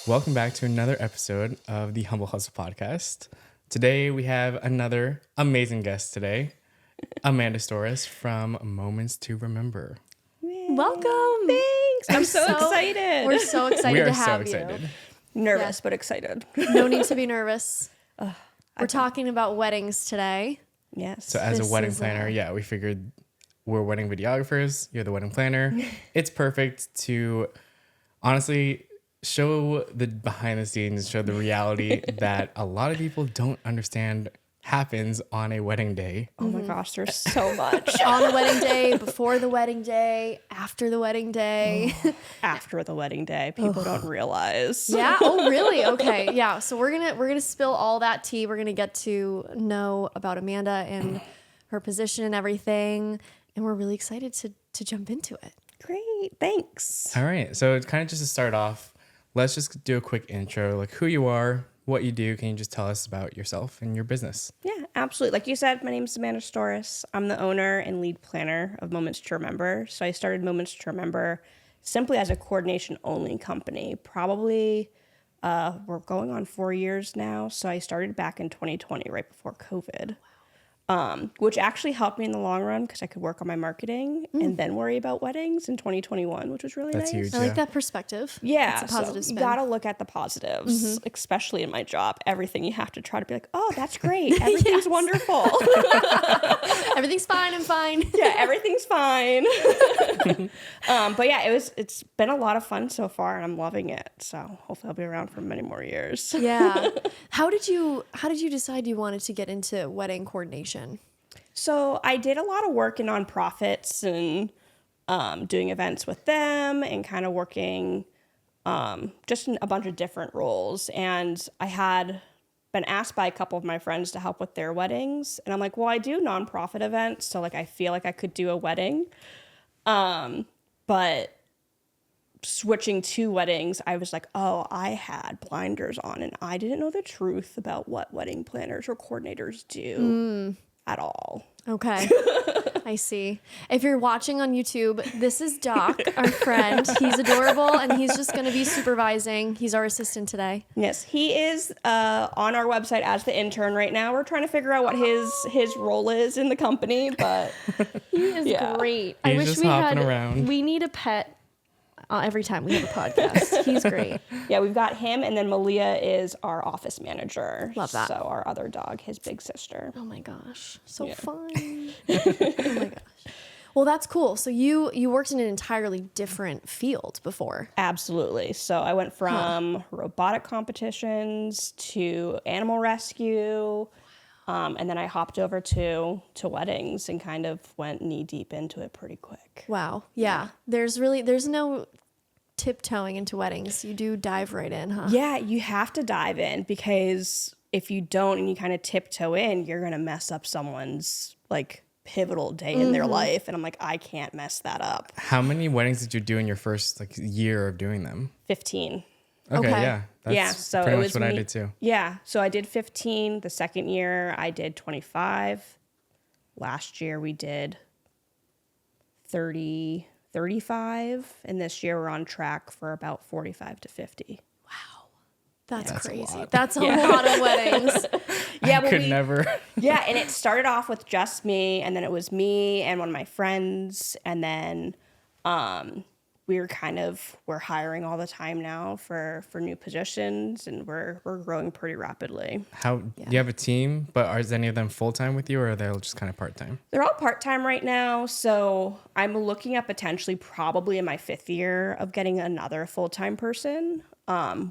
Welcome back to another episode of the Humble Hustle Podcast. Today we have another amazing guest today, Amanda Storace from Moments to Remember. Welcome. Thanks. I'm so excited. We're so excited We are to so have excited. you. Nervous, but excited. No need to be nervous. We're talking about weddings today. Yes. So as This a wedding is, planner, we figured we're wedding videographers. You're the wedding planner. It's perfect to honestly show the behind the scenes, show the reality that a lot of people don't understand happens on a wedding day. Oh my gosh, there's so much. On the wedding day, before the wedding day, after the wedding day. After the wedding day, people don't realize. Yeah. Oh, really? Okay. Yeah. So we're gonna spill all that tea. We're gonna get to know about Amanda and her position and everything, and we're really excited to jump into it. Great. Thanks. All right. So it's kind of just to start off, let's just do a quick intro, like who you are, what you do. Can you just tell us about yourself and your business? Yeah, absolutely. Like you said, my name is Amanda Storace. I'm the owner and lead planner of Moments to Remember. So I started Moments to Remember simply as a coordination-only company. Probably, we're going on 4 years now. So I started back in 2020, right before COVID. Which actually helped me in the long run because I could work on my marketing and then worry about weddings in 2021, which was really That's nice. huge. I like Yeah. that perspective. Yeah, It's a positive so spin. you gotta look at the positives, especially in my job. Everything you have to try to be like, oh, that's great. Everything's wonderful. Everything's fine. I'm fine. Yeah, everything's fine. But yeah, it's been a lot of fun so far, and I'm loving it. So hopefully I'll be around for many more years. Yeah. How did you decide you wanted to get into wedding coordination? So I did a lot of work in nonprofits and doing events with them and kind of working just in a bunch of different roles. And I had been asked by a couple of my friends to help with their weddings. And I'm like, well, I do nonprofit events. So like, I feel like I could do a wedding. But switching to weddings, I was like, oh, I had blinders on and I didn't know the truth about what wedding planners or coordinators do at all. Okay. I see. If you're watching on YouTube, this is Doc, our friend. He's adorable, and he's just going to be supervising. He's our assistant today. Yes, he is on our website as the intern right now. We're trying to figure out what his role is in the company, but He is great. I He's wish just we hopping had. around. We need a pet every time we have a podcast. He's great. yeah, we've got him, and then Malia is our office manager. Love that. So our other dog, his big sister. Oh my gosh, so Yeah. fun. Oh my gosh. Well, that's cool. So you worked in an entirely different field before. Absolutely. So I went from robotic competitions to animal rescue, and then I hopped over to weddings and kind of went knee deep into it pretty quick. Wow. Yeah. There's no tiptoeing into weddings. You do dive right in, huh? Yeah, you have to dive in because if you don't and you kind of tiptoe in, you're going to mess up someone's like pivotal day in their life. And I'm like, I can't mess that up. How many weddings did you do in your first year of doing them? 15. Okay, Okay. yeah. That's Yeah, so pretty it much was what I me- did too. Yeah, so I did 15. The second year, I did 25. Last year, we did 30, 35. And this year, we're on track for about 45 to 50. That's That's a crazy. lot. That's a lot of weddings. Yeah, Could never. Yeah, and it started off with just me, and then it was me and one of my friends, and then we're hiring all the time now for new positions, and we're growing pretty rapidly. Do you have a team, but is any of them full-time with you or are they just kind of part-time? They're all part-time right now, so I'm looking at potentially probably in my 5th year of getting another full-time person,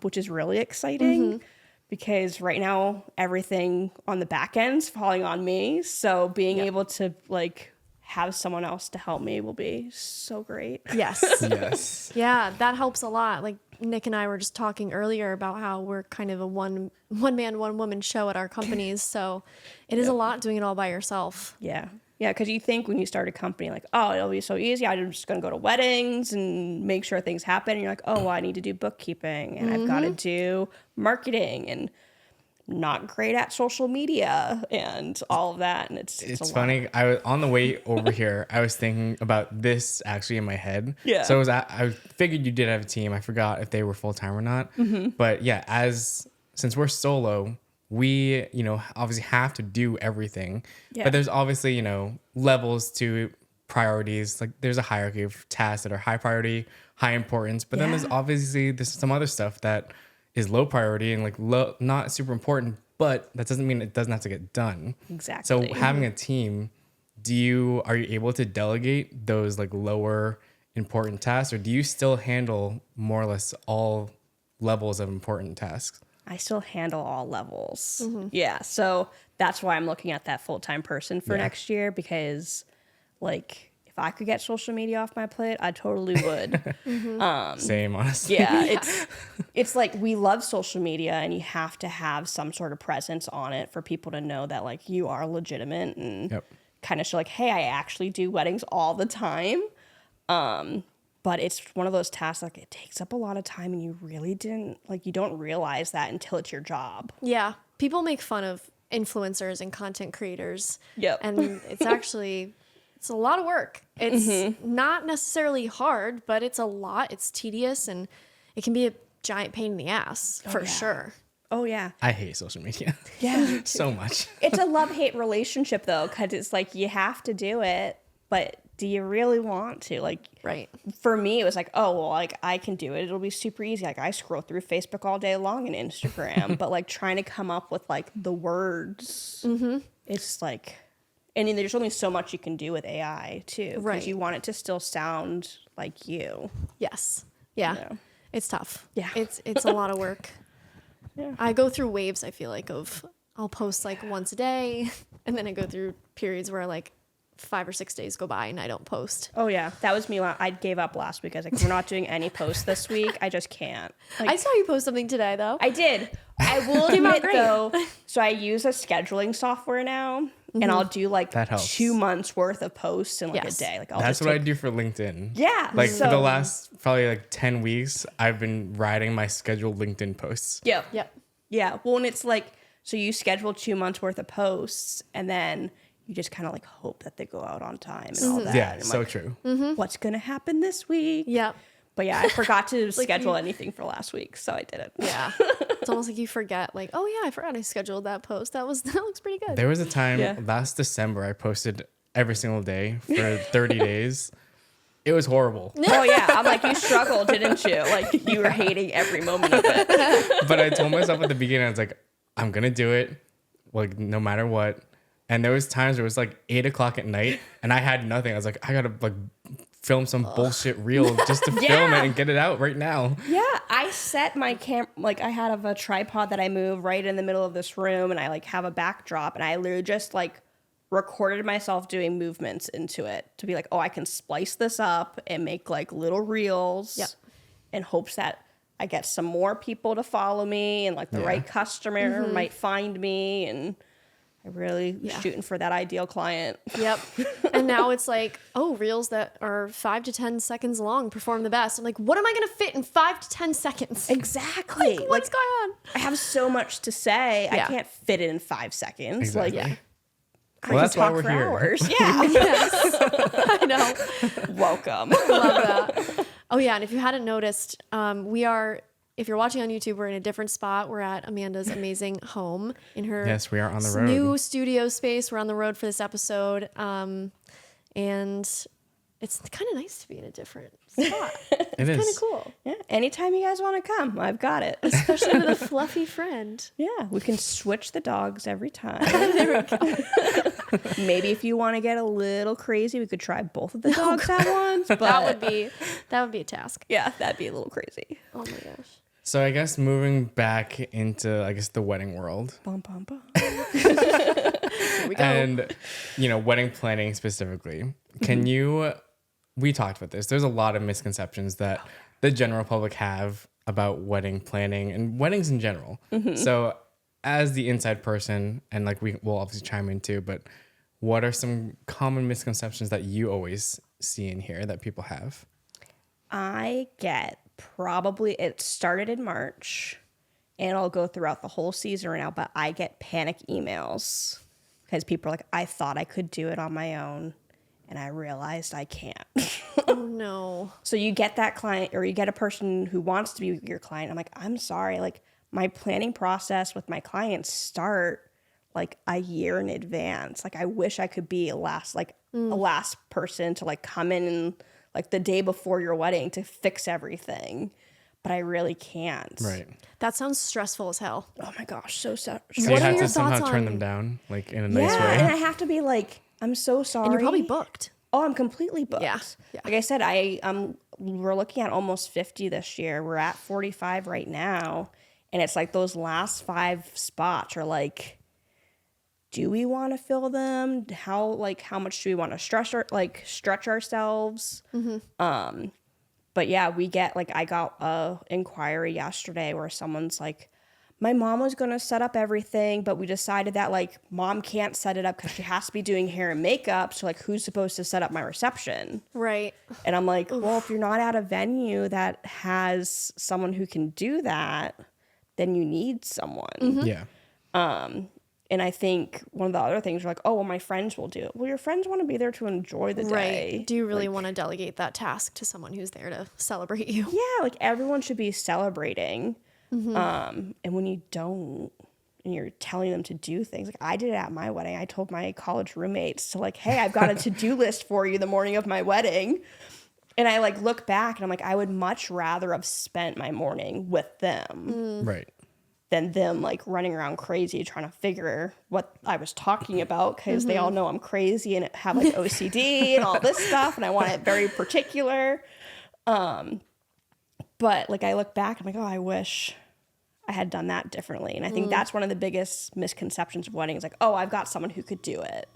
which is really exciting because right now everything on the back end's falling on me. So being able to like have someone else to help me will be so great. Yes. Yes. Yeah, that helps a lot. Like Nick and I were just talking earlier about how we're kind of a one man, one woman show at our companies. So it is a lot doing it all by yourself. Yeah. Yeah, because you think when you start a company, like, oh, it'll be so easy. I'm just going to go to weddings and make sure things happen. And you're like, oh, well, I need to do bookkeeping and I've got to do marketing. And not great at social media and all of that. And it's It's a lot. funny. I was on the way over here. I was thinking about this actually in my head. Yeah. So I figured you did have a team. I forgot if they were full time or not. But yeah, since we're solo, we obviously have to do everything. Yeah. But there's obviously levels to priorities. Like there's a hierarchy of tasks that are high priority, high importance. But then there's obviously some other stuff that is low priority and like not super important, but that doesn't mean it doesn't have to get done. Exactly. So having a team, are you able to delegate those like lower important tasks, or do you still handle more or less all levels of important tasks? I still handle all levels. Yeah. So that's why I'm looking at that full-time person for next year, because like if I could get social media off my plate, I totally would. Same, honestly. Yeah, it's like we love social media and you have to have some sort of presence on it for people to know that like you are legitimate and kind of show like, hey, I actually do weddings all the time. But it's one of those tasks like it takes up a lot of time and you don't realize that until it's your job. Yeah. People make fun of influencers and content creators. Yep. And it's a lot of work. It's not necessarily hard, but it's a lot. It's tedious and it can be a giant pain in the ass for sure. Oh, yeah. I hate social media. Yeah. So much. It's a love-hate relationship, though, because it's like you have to do it, but do you really want to? Like, Right. for me, it was like, oh, well, like I can do it. It'll be super easy. Like I scroll through Facebook all day long and Instagram, but like trying to come up with like the words, it's like, and then there's only so much you can do with AI too, because Right. you want it to still sound like you. Yes. Yeah. Yeah. It's tough. Yeah. It's a lot of work. Yeah. I go through waves, I feel like, I'll post like once a day, and then I go through periods where like 5 or 6 days go by and I don't post. Oh yeah, that was me. I gave up last week. I was like, we're not doing any posts this week. I just can't. Like, I saw you post something today though. I did. I will Came out admit great. though, so I use a scheduling software now, and I'll do like That helps. 2 months worth of posts in like Yes. a day. Like I'll That's just what I take, do for LinkedIn. yeah. Like so, for the last probably like 10 weeks, I've been writing my scheduled LinkedIn posts. Yep. Yep. Yeah. Well, and it's like, so you schedule 2 months worth of posts, and then you just kind of like hope that they go out on time and all that. Yeah, And I'm so like, true. what's gonna happen this week? Yep. But yeah, I forgot to Like schedule you- anything for last week, so I didn't. Yeah. It's almost like you forget, like, oh yeah, I forgot I scheduled that post. That looks pretty good. There was a time Yeah. last December I posted every single day for 30 days. It was horrible. Oh yeah, I'm like, you struggled, didn't you? Like you were hating every moment of it. But I told myself at the beginning, I was like, I'm gonna do it, like no matter what. And there was times where it was like 8 o'clock at night and I had nothing. I was like, I gotta like film some bullshit reel just to film it and get it out right now. Yeah, I set my like I had a tripod that I move right in the middle of this room, and I like have a backdrop, and I literally just like recorded myself doing movements into it to be like, oh, I can splice this up and make like little reels. Yep. In hopes that I get some more people to follow me and like the right customer might find me, and I really was shooting for that ideal client. Yep. And now it's like, oh, reels that are 5 to 10 seconds long perform the best. I'm like, what am I going to fit in 5 to 10 seconds? Exactly. Like, what's going on? I have so much to say. I Yeah. can't fit it in 5 seconds. Exactly. Like, Yeah. I Well, can that's why talk we're for here. hours. Yeah. Yes. I know. Welcome. Love that. Oh yeah, and if you hadn't noticed, if you're watching on YouTube, we're in a different spot. We're at Amanda's amazing home in her Yes, we are on the road. new studio space. We're on the road for this episode, and it's kind of nice to be in a different spot. It Kind of is. cool, Yeah. Anytime you guys want to come, I've got it. especially with a fluffy friend. Yeah. We can switch the dogs every time. Maybe if you want to get a little crazy, we could try both of the dogs at once. But That would be a task. yeah, that'd be a little crazy. Oh my gosh. So I guess moving back into the wedding world Bum, bum, bum. Here we go. and wedding planning specifically. Can you we talked about this. There's a lot of misconceptions that the general public have about wedding planning and weddings in general. So as the inside person, and like we will obviously chime in too, but what are some common misconceptions that you always see in here that people have? I get it started in March and it'll go throughout the whole season right now, but I get panic emails because people are like, I thought I could do it on my own, and I realized I can't. Oh, no. So you get that client, or you get a person who wants to be your client. I'm like, I'm sorry. Like, my planning process with my clients start like a year in advance. Like, I wish I could be a last person to like come in and like the day before your wedding to fix everything. But I really can't. Right. That sounds stressful as hell. Oh my gosh, so So what you are have your to somehow thoughts turn on- them down, like in a nice Yeah, way. and I have to be like, I'm so sorry. And you're probably booked. Oh, I'm completely booked. Yeah. Like I said, we're looking at almost 50 this year. We're at 45 right now. And it's like those last 5 spots are like, do we want to fill them? How much do we want to stretch ourselves? But yeah, I got a inquiry yesterday where someone's like, my mom was going to set up everything, but we decided that like mom can't set it up because she has to be doing hair and makeup. So like, who's supposed to set up my reception? Right. And I'm like, well, if you're not at a venue that has someone who can do that, then you need someone. Yeah. And I think one of the other things are like, oh, well, my friends will do it. Well, your friends want to be there to enjoy the day. Right. Do you really want to delegate that task to someone who's there to celebrate you? Yeah, like everyone should be celebrating. And when you don't, and you're telling them to do things, like I did it at my wedding. I told my college roommates to like, hey, I've got a to-do list for you the morning of my wedding. And I like look back and I'm like, I would much rather have spent my morning with them Right. than them like running around crazy trying to figure what I was talking about, because they all know I'm crazy and have like OCD and all this stuff, and I want it very particular. But like I look back, I'm like, oh, I wish I had done that differently. And I think that's one of the biggest misconceptions of weddings. Like, oh, I've got someone who could do it.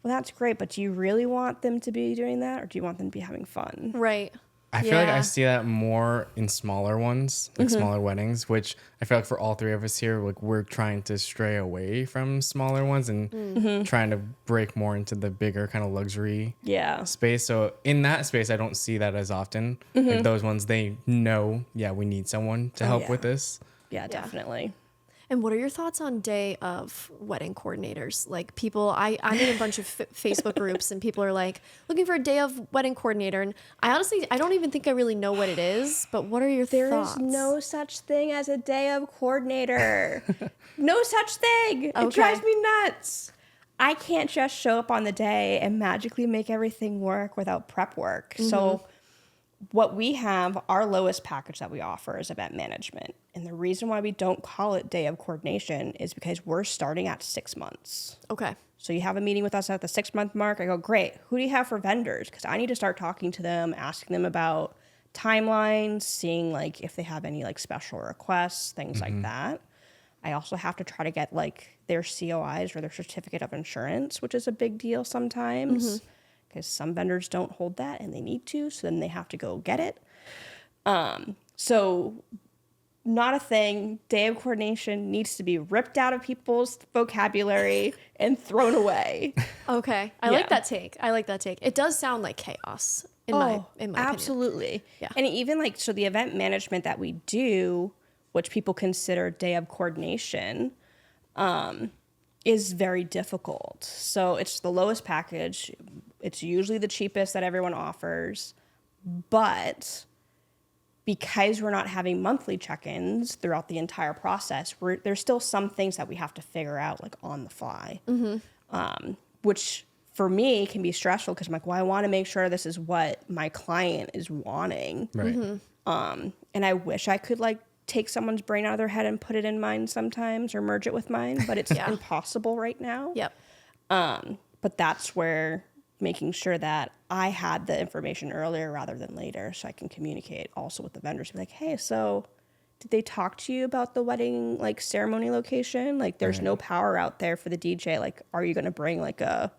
Well, that's great, but do you really want them to be doing that, or do you want them to be having fun? Right. I feel like I Yeah. see that more in smaller ones, like smaller weddings, which I feel like for all 3 of us here, like we're trying to stray away from smaller ones and trying to break more into the bigger kind of luxury Yeah. space. So in that space, I don't see that as often. Like those ones, they know, yeah, we need someone to help yeah. with this. Yeah, definitely. And what are your thoughts on day of wedding coordinators? Like people, I'm in a bunch of Facebook groups and people are like looking for a day of wedding coordinator. And I honestly, I don't even think I really know what it is, but what are your thoughts? There is no such thing as a day of coordinator. No such thing. It Okay. drives me nuts. I can't just show up on the day and magically make everything work without prep work. So what we have, our lowest package that we offer is event management. And the reason why we don't call it day of coordination is because we're starting at 6 months. Okay. So you have a meeting with us at the 6-month mark. I go, great. Who do you have for vendors? Because I need to start talking to them, asking them about timelines, seeing like if they have any like special requests, things like that. I also have to try to get like their COIs or their certificate of insurance, which is a big deal sometimes because some vendors don't hold that and they need to. So then they have to go get it. So not a thing. Day of coordination needs to be ripped out of people's vocabulary and thrown away. Okay. I like that take. I like that take. It does sound like chaos in my opinion. Absolutely. Yeah. And even like, so the event management that we do, which people consider day of coordination, is very difficult. So it's the lowest package. It's usually the cheapest that everyone offers, but because we're not having monthly check-ins throughout the entire process, there's still some things that we have to figure out like on the fly, which for me can be stressful because I'm like, well, I want to make sure this is what my client is wanting. Right. And I wish I could like take someone's brain out of their head and put it in mine sometimes or merge it with mine, but it's impossible right now. Yep. But that's where making sure that I had the information earlier rather than later so I can communicate also with the vendors. Be like, hey, so did they talk to you about the wedding like ceremony location? Like there's no power out there for the DJ. Like, are you going to bring like a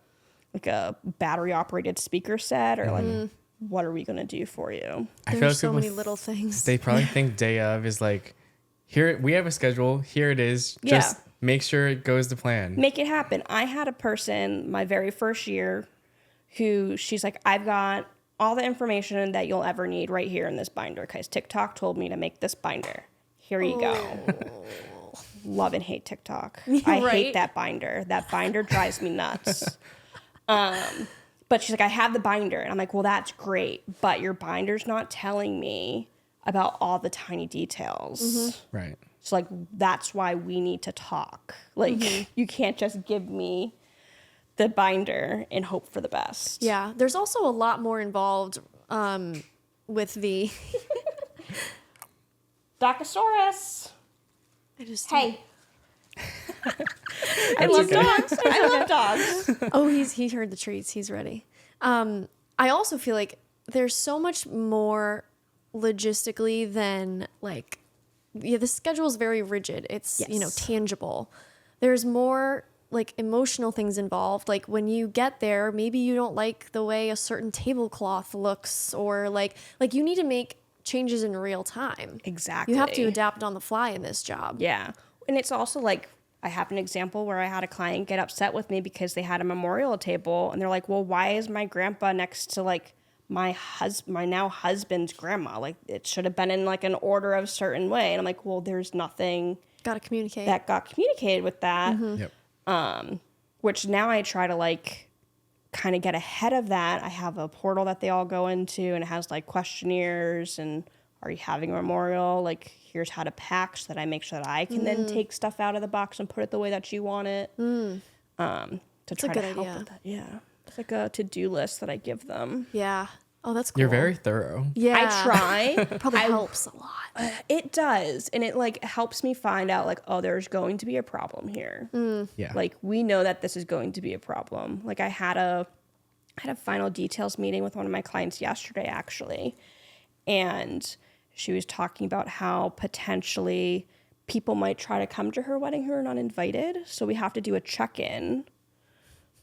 battery operated speaker set or like what are we going to do for you? I feel like There's so people many little things. they probably think day of is like, here, we have a schedule. Here it is. Just make sure it goes to plan. Make it happen. I had a person my very first year who she's like, I've got all the information that you'll ever need right here in this binder because TikTok told me to make this binder. here you go. Love and hate TikTok. I Right? hate that binder. That binder drives me nuts. But she's like, I have the binder. And I'm like, well, that's great. But your binder's not telling me about all the tiny details. Right. So, like, that's why we need to talk. Like, you can't just give me the binder and hope for the best. Yeah. There's also a lot more involved with the. Storace. I just. Hey. I love dogs. I love dogs. Oh, he heard the treats. He's ready. I also feel like there's so much more logistically than like, yeah, the schedule is very rigid. It's, Yes. tangible. There's more like emotional things involved. Like when you get there, maybe you don't like the way a certain tablecloth looks, or like you need to make changes in real time. Exactly. You have to adapt on the fly in this job. Yeah. And it's also like, I have an example where I had a client get upset with me because they had a memorial table and they're like, well, why is my grandpa next to like my now husband's grandma? Like it should have been in like an order of a certain way. And I'm like, well, there's nothing Got to communicate. that got communicated with that. Yep. Which now I try to like kind of get ahead of that. I have a portal that they all go into and it has like questionnaires and are you having a memorial? Like here's how to pack so that I make sure that I can then take stuff out of the box and put it the way that you want it. To That's a try good to help idea. with that. Yeah. It's like a to-do list that I give them. Yeah. Oh, that's cool. You're very thorough. Yeah. I try. Probably helps a lot. It does. And it like helps me find out like, oh, there's going to be a problem here. Yeah. Like we know that this is going to be a problem. Like I had a final details meeting with one of my clients yesterday actually. And she was talking about how potentially people might try to come to her wedding who are not invited. So we have to do a check-in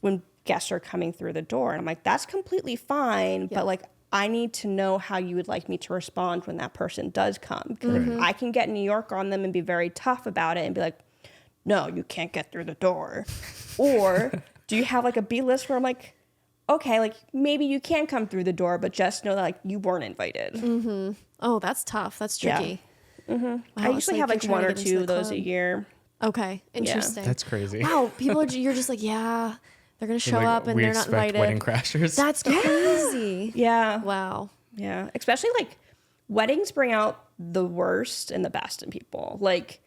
when guests are coming through the door. And I'm like, that's completely fine. But like, I need to know how you would like me to respond when that person does come. Because I can get New York on them and be very tough about it and be like, no, you can't get through the door. Or do you have like a B list where I'm like, okay, like maybe you can come through the door, but just know that like you weren't invited. Oh, that's tough. That's tricky. Wow, I it's usually have you're like trying one to or get into two the of those a club. year. Okay, interesting. That's crazy. Wow, people are. You're just like, yeah, they're gonna show Like, up and we they're not expect invited. wedding crashers. That's crazy. Yeah. Wow. Yeah. Especially like weddings bring out the worst and the best in people. Like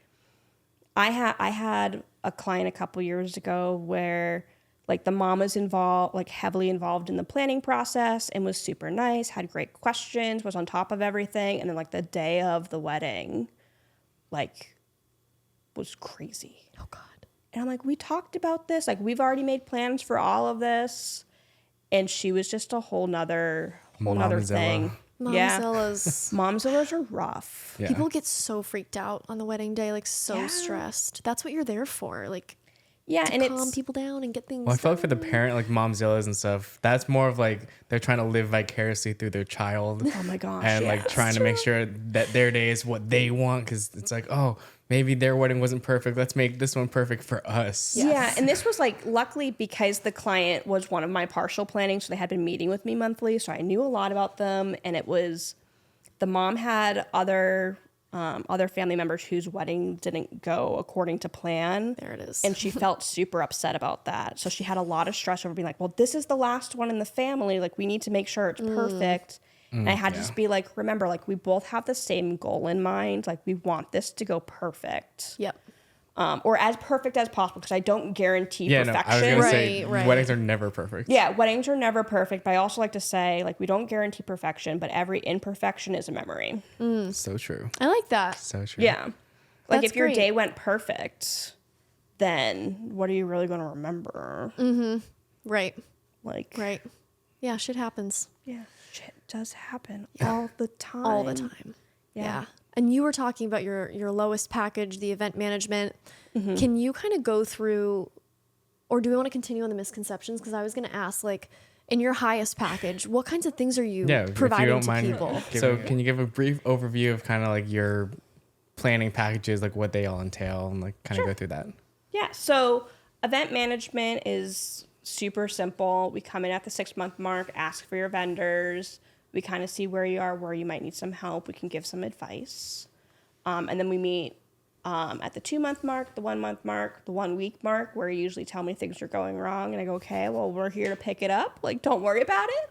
I had a client a couple years ago where like the mom was involved, like heavily involved in the planning process and was super nice, had great questions, was on top of everything. And then like the day of the wedding, like was crazy. Oh God. And I'm like, we talked about this. Like we've already made plans for all of this. And she was just a whole nother Momzilla. thing. Yeah. Momzillas. Momzillas are rough. Yeah. People get so freaked out on the wedding day, like so Yeah. stressed. That's what you're there for, like Yeah. to And calm it's, people down and get things. Well, I feel like for the done. parent, like momzillas and stuff, that's more of like they're trying to live vicariously through their child. oh my gosh. And like yes. trying to make sure that their day is what they want, because it's like, oh, maybe their wedding wasn't perfect. Let's make this one perfect for us. Yeah, and this was like luckily because the client was one of my partial planning, so they had been meeting with me monthly, so I knew a lot about them. And it was the mom had other family members whose wedding didn't go according to plan. There it is. And she felt super upset about that. So she had a lot of stress over being like, well, this is the last one in the family. Like we need to make sure it's perfect. And I had to just be like, remember, like we both have the same goal in mind. Like we want this to go perfect. Yep. Or as perfect as possible, because I don't guarantee Yeah, no, I was perfection. gonna say Right. weddings are never perfect. Yeah, weddings are never perfect, but I also like to say, like, we don't guarantee perfection, but every imperfection is a memory. So true. I like that. So true. Yeah. Like, That's if your great. day went perfect, then what are you really going to remember? Right. Like, Right. Yeah, shit happens yeah, shit does happen all the time. all the time. Yeah. And you were talking about your lowest package, the event management. Can you kind of go through, or do we want to continue on the misconceptions? Because I was going to ask, like, in your highest package, what kinds of things are you Yeah, if you providing don't to mind. people? So can you give a brief overview of kind of like your planning packages, like what they all entail, and like kind of go through that? Yeah. So event management is super simple. We come in at the 6-month mark, ask for your vendors. We kind of see where you are, where you might need some help. We can give some advice. And then we meet at the 2-month mark, the 1-month mark, the 1-week mark, where you usually tell me things are going wrong. And I go, okay, well, we're here to pick it up. Like, don't worry about it.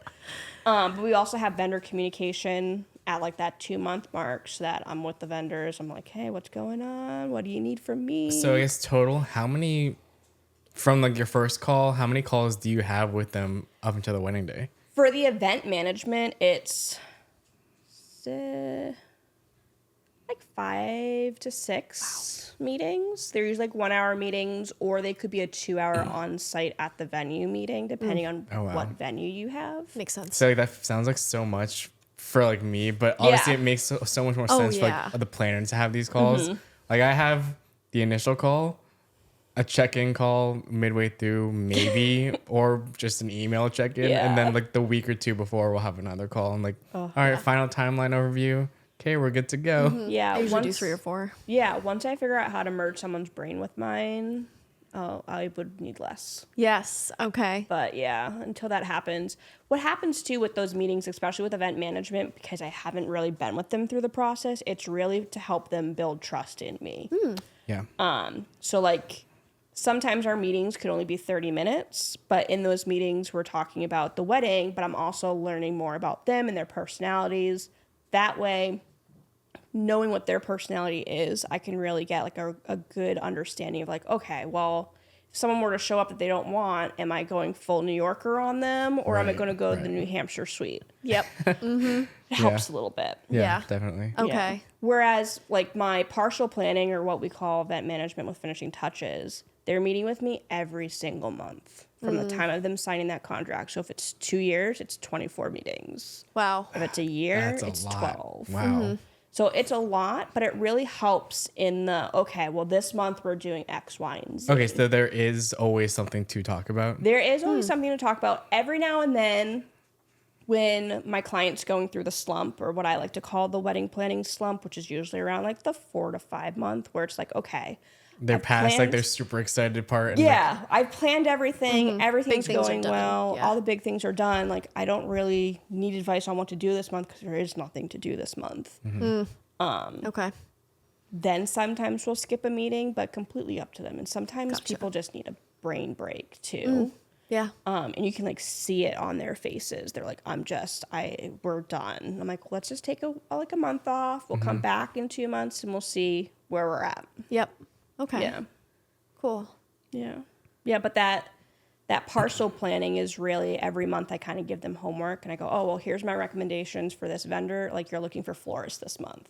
But we also have vendor communication at like that 2-month mark, so that I'm with the vendors. I'm like, hey, what's going on? What do you need from me? So I guess total, how many, from like your first call, how many calls do you have with them up until the wedding day? For the event management, it's like 5 to 6 meetings. They're usually like 1-hour meetings, or they could be a 2-hour on-site at the venue meeting, depending on what venue you have. Makes sense. So that sounds like so much for like me, but obviously it makes so much more sense for like the planner to have these calls. Like I have the initial call, a check-in call midway through, maybe, or just an email check-in, and then like the week or two before we'll have another call and like, all right, final timeline overview. Okay, we're good to go. Yeah, I usually do 3 or 4. Yeah, once I figure out how to merge someone's brain with mine, I would need less. Yes. Okay. But yeah, until that happens. What happens too with those meetings, especially with event management, because I haven't really been with them through the process, it's really to help them build trust in me. Yeah. So like sometimes our meetings could only be 30 minutes, but in those meetings we're talking about the wedding, but I'm also learning more about them and their personalities. That way, knowing what their personality is, I can really get like a good understanding of like, okay, well, if someone were to show up that they don't want, am I going full New Yorker on them, or am I going to go the New Hampshire suite? Yep. It helps a little bit. Yeah, definitely. Okay. Yeah. Whereas like my partial planning, or what we call event management with finishing touches, they're meeting with me every single month from the time of them signing that contract. So if it's 2 years, it's 24 meetings. Wow. If it's a year, That's it's a lot. 12. Wow. So it's a lot, but it really helps in the, okay, well, this month we're doing X, Y, and Z. Okay, so there is always something to talk about. There is always something to talk about. Every now and then, when my client's going through the slump, or what I like to call the wedding planning slump, which is usually around like the 4 to 5 month, where it's like, okay, They're I've past like planned- their super excited part. And yeah, I've planned everything. Everything's Big things are going done. well. Yeah. All the big things are done. Like, I don't really need advice on what to do this month, because there is nothing to do this month. Okay. Then sometimes we'll skip a meeting, but completely up to them. And sometimes people just need a brain break too. Yeah. And you can like see it on their faces. They're like, we're done. I'm like, let's just take a month off. We'll come back in 2 months and we'll see where we're at. Yep. Okay. Yeah. Cool. Yeah. Yeah. But that partial planning is really every month I kind of give them homework, and I go, oh, well, here's my recommendations for this vendor. Like, you're looking for florists this month.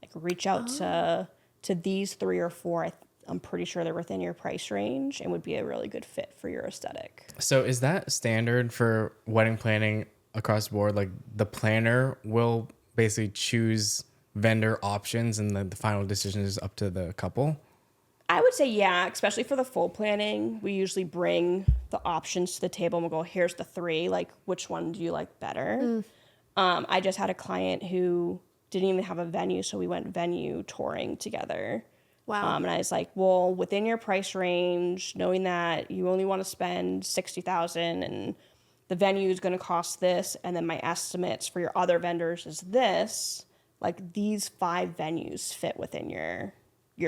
Like, reach out to these 3 or 4. I'm pretty sure they're within your price range and would be a really good fit for your aesthetic. So is that standard for wedding planning across the board? Like the planner will basically choose vendor options and the final decision is up to the couple? I would say, yeah, especially for the full planning. We usually bring the options to the table and we'll go, here's the 3. Like, which one do you like better? I just had a client who didn't even have a venue, so we went venue touring together. Wow. And I was like, well, within your price range, knowing that you only want to spend $60,000 and the venue is going to cost this, and then my estimates for your other vendors is this, like these 5 venues fit within your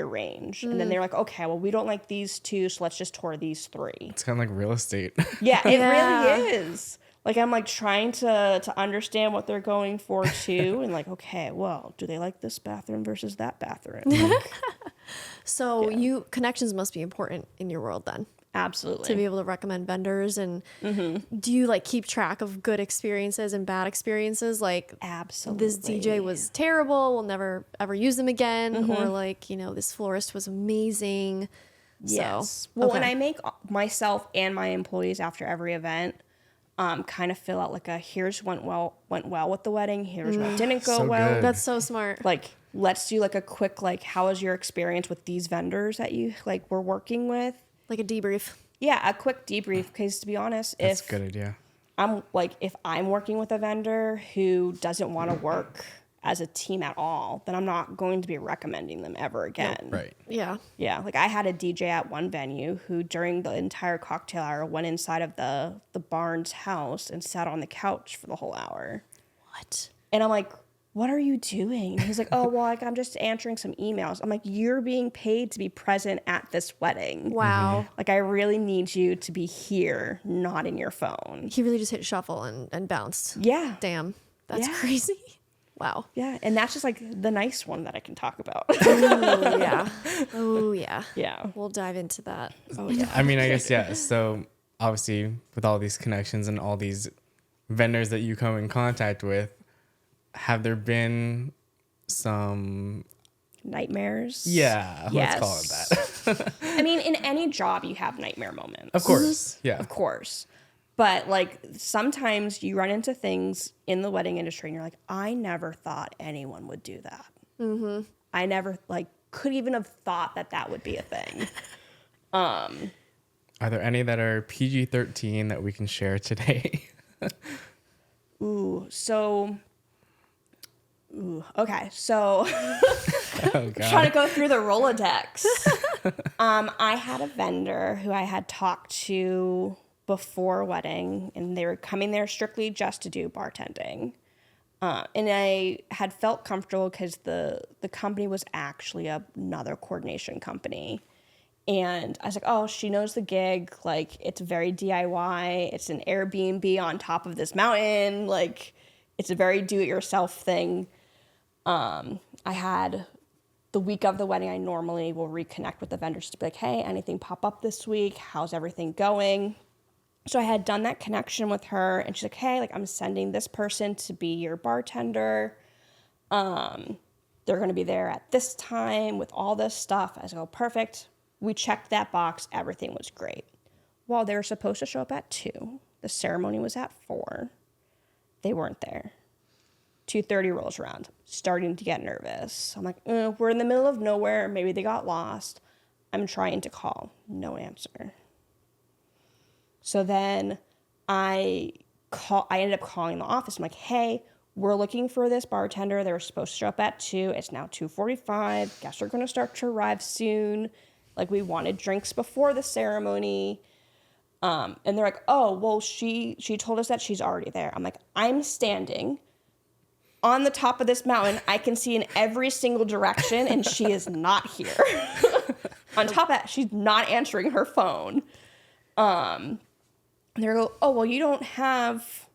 range. And then they're like, okay, well, we don't like these 2, so let's just tour these 3. It's kind of like real estate. Yeah, it really is. Like, I'm like trying to understand what they're going for too, and like, okay, well, do they like this bathroom versus that bathroom? Like, So connections must be important in your world then, absolutely. to be able to recommend vendors. And do you like keep track of good experiences and bad experiences? Like, Absolutely. this DJ was terrible, we'll never ever use them again. Or like, this florist was amazing. Yes. So, Well, okay. and I make myself and my employees after every event kind of fill out like here's went well with the wedding, here's what didn't go So well. good. That's so smart. Like, let's do like a quick like, how was your experience with these vendors that you like were working with? Like a debrief. Yeah, a quick debrief, because to be honest, That's a good idea. if I'm working with a vendor who doesn't want to work as a team at all, then I'm not going to be recommending them ever again. Right. Yeah. Yeah, like I had a DJ at one venue who during the entire cocktail hour went inside of the Barnes house and sat on the couch for the whole hour. What? And I'm like, what are you doing? And he's like, oh, well, like I'm just answering some emails. I'm like, you're being paid to be present at this wedding. Wow. Like, I really need you to be here, not in your phone. He really just hit shuffle and bounced. Yeah. Damn. That's Yeah. crazy. Wow. Yeah. And that's just like the nice one that I can talk about. Oh, yeah. Oh, yeah. Yeah. We'll dive into that. Oh, yeah. I mean, I guess, yeah. So obviously with all these connections and all these vendors that you come in contact with, have there been some Nightmares. let's Yes. call it that. I mean, in any job, you have nightmare moments. Of course. Yeah. Of course. But like sometimes you run into things in the wedding industry and you're like, I never thought anyone would do that. Mm-hmm. I never like could even have thought that that would be a thing. Are there any that are PG-13 that we can share today? Okay. So Oh, God. trying to go through the Rolodex. I had a vendor who I had talked to before a wedding, and they were coming there strictly just to do bartending. And I had felt comfortable because the company was actually another coordination company. And I was like, oh, she knows the gig. Like, it's very DIY. It's an Airbnb on top of this mountain. Like, it's a very do-it-yourself thing. I had the week of the wedding, I normally will reconnect with the vendors to be like, hey, anything pop up this week? How's everything going? So I had done that connection with her, and she's like, hey, like I'm sending this person to be your bartender. They're going to be there at this time with all this stuff. I was like, oh, perfect. We checked that box. Everything was great. Well, they were supposed to show up at 2. The ceremony was at 4. They weren't there. 2:30 rolls around, starting to get nervous. I'm like, we're in the middle of nowhere. Maybe they got lost. I'm trying to call. No answer. So then I ended up calling the office. I'm like, hey, we're looking for this bartender. They were supposed to show up at 2. It's now 2:45. Guests are going to start to arrive soon. Like, we wanted drinks before the ceremony. And they're like, oh, well, she told us that she's already there. I'm like, I'm standing on the top of this mountain. I can see in every single direction, and she is not here. On top of that, she's not answering her phone. And they're like, oh, well, you don't have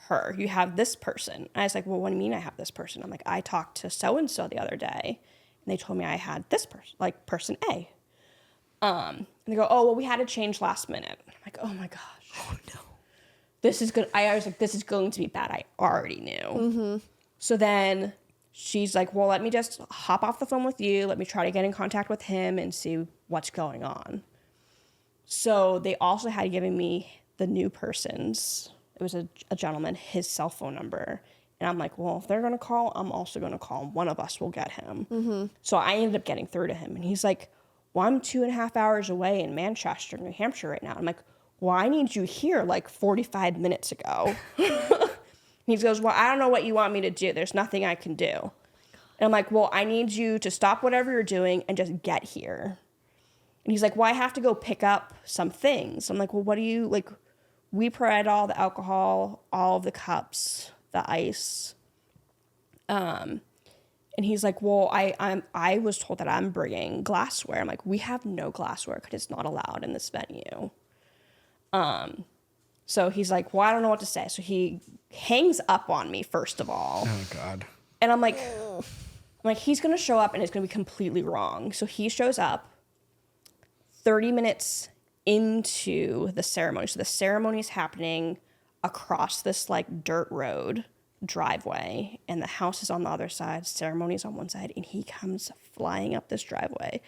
her. You have this person. And I was like, well, what do you mean I have this person? I'm like, I talked to so-and-so the other day, and they told me I had this person, like person A. And they go, oh, well, we had to change last minute. I'm like, oh my gosh. Oh no. This is good. I was like, this is going to be bad. I already knew. Mm-hmm. So then she's like, well, let me just hop off the phone with you. Let me try to get in contact with him and see what's going on. So they also had given me the new person's, it was a gentleman, his cell phone number. And I'm like, well, if they're going to call, I'm also going to call him. One of us will get him. Mm-hmm. So I ended up getting through to him. And he's like, well, I'm 2.5 hours away in Manchester, New Hampshire right now. I'm like, well, I need you here like 45 minutes ago. He goes, well, I don't know what you want me to do. There's nothing I can do. And I'm like, well, I need you to stop whatever you're doing and just get here. And he's like, well, I have to go pick up some things. I'm like, well, what do you, like, we provide all the alcohol, all of the cups, the ice. And he's like, well, I was told that I'm bringing glassware. I'm like, we have no glassware because it's not allowed in this venue. So he's like, well, I don't know what to say. So he hangs up on me, first of all. Oh, God. And I'm like, he's going to show up and it's going to be completely wrong. So he shows up 30 minutes into the ceremony. So the ceremony is happening across this like dirt road driveway, and the house is on the other side, ceremony's on one side, and he comes flying up this driveway.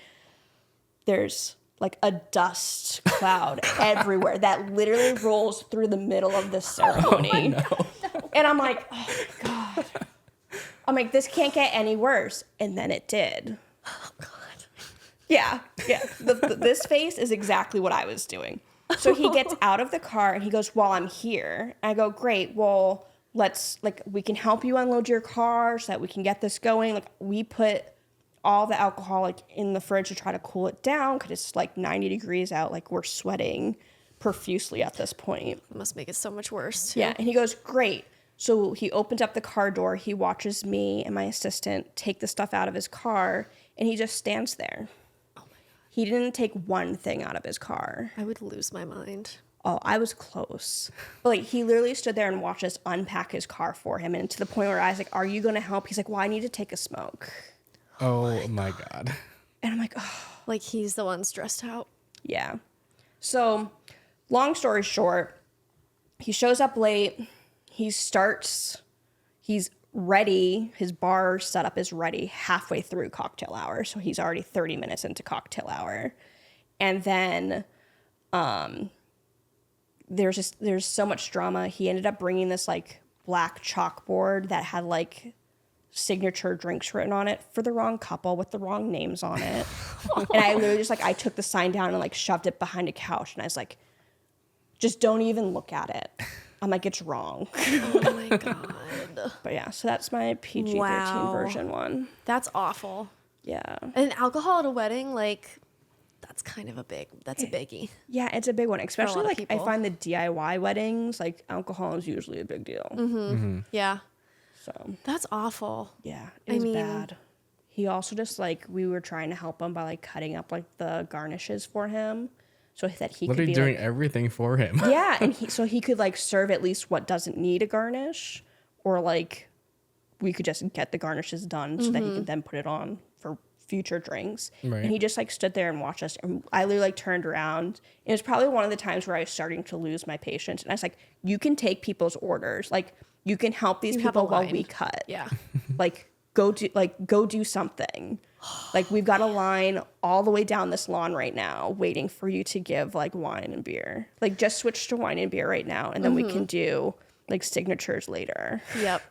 There's like a dust cloud everywhere that literally rolls through the middle of this ceremony. Oh, no. And I'm like, oh my God. I'm like, this can't get any worse. And then it did. Oh God. Yeah. This face is exactly what I was doing. So he gets out of the car and he goes, well, I'm here. I go, great. Well, we can help you unload your car so that we can get this going. Like, we put all the alcohol like in the fridge to try to cool it down because it's like 90 degrees out. Like, we're sweating profusely at this point. It must make it so much worse too. Yeah. And he goes, great. So he opens up the car door. He watches me and my assistant take the stuff out of his car, and he just stands there. Oh my God. He didn't take one thing out of his car. I would lose my mind. Oh, I was close. But like, he literally stood there and watched us unpack his car for him. And to the point where I was like, are you going to help? He's like, well, I need to take a smoke. Oh my God. And I'm like, oh, Like he's the one stressed out. yeah. So long story short, he shows up late. He's ready. His bar setup is ready halfway through cocktail hour. So he's already 30 minutes into cocktail hour. And then there's so much drama. He ended up bringing this like black chalkboard that had like signature drinks written on it for the wrong couple with the wrong names on it. And I literally just like, I took the sign down and like shoved it behind a couch. And I was like, just don't even look at it. I'm like, it's wrong. Oh my God. But yeah, so that's my PG-13 Wow. version one. That's awful. Yeah. And alcohol at a wedding, like, that's kind of that's a biggie. Yeah, it's a big one. Especially lot of like I people. find the DIY weddings, like alcohol is usually a big deal. Yeah. So That's awful. yeah, it was bad. He also just like, we were trying to help him by like cutting up like the garnishes for him so that he could Literally be doing like, everything for him. yeah, and so he could like serve at least what doesn't need a garnish, or like we could just get the garnishes done so that he could then put it on for future drinks. Right. And he just like stood there and watched us. And I literally like turned around. It was probably one of the times where I was starting to lose my patience. And I was like, you can take people's orders. Like you can help these You have a people while line. we cut. Yeah. Like go do something. Like we've got a line all the way down this lawn right now waiting for you to give like wine and beer. Like just switch to wine and beer right now, and then we can do like signatures later. Yep.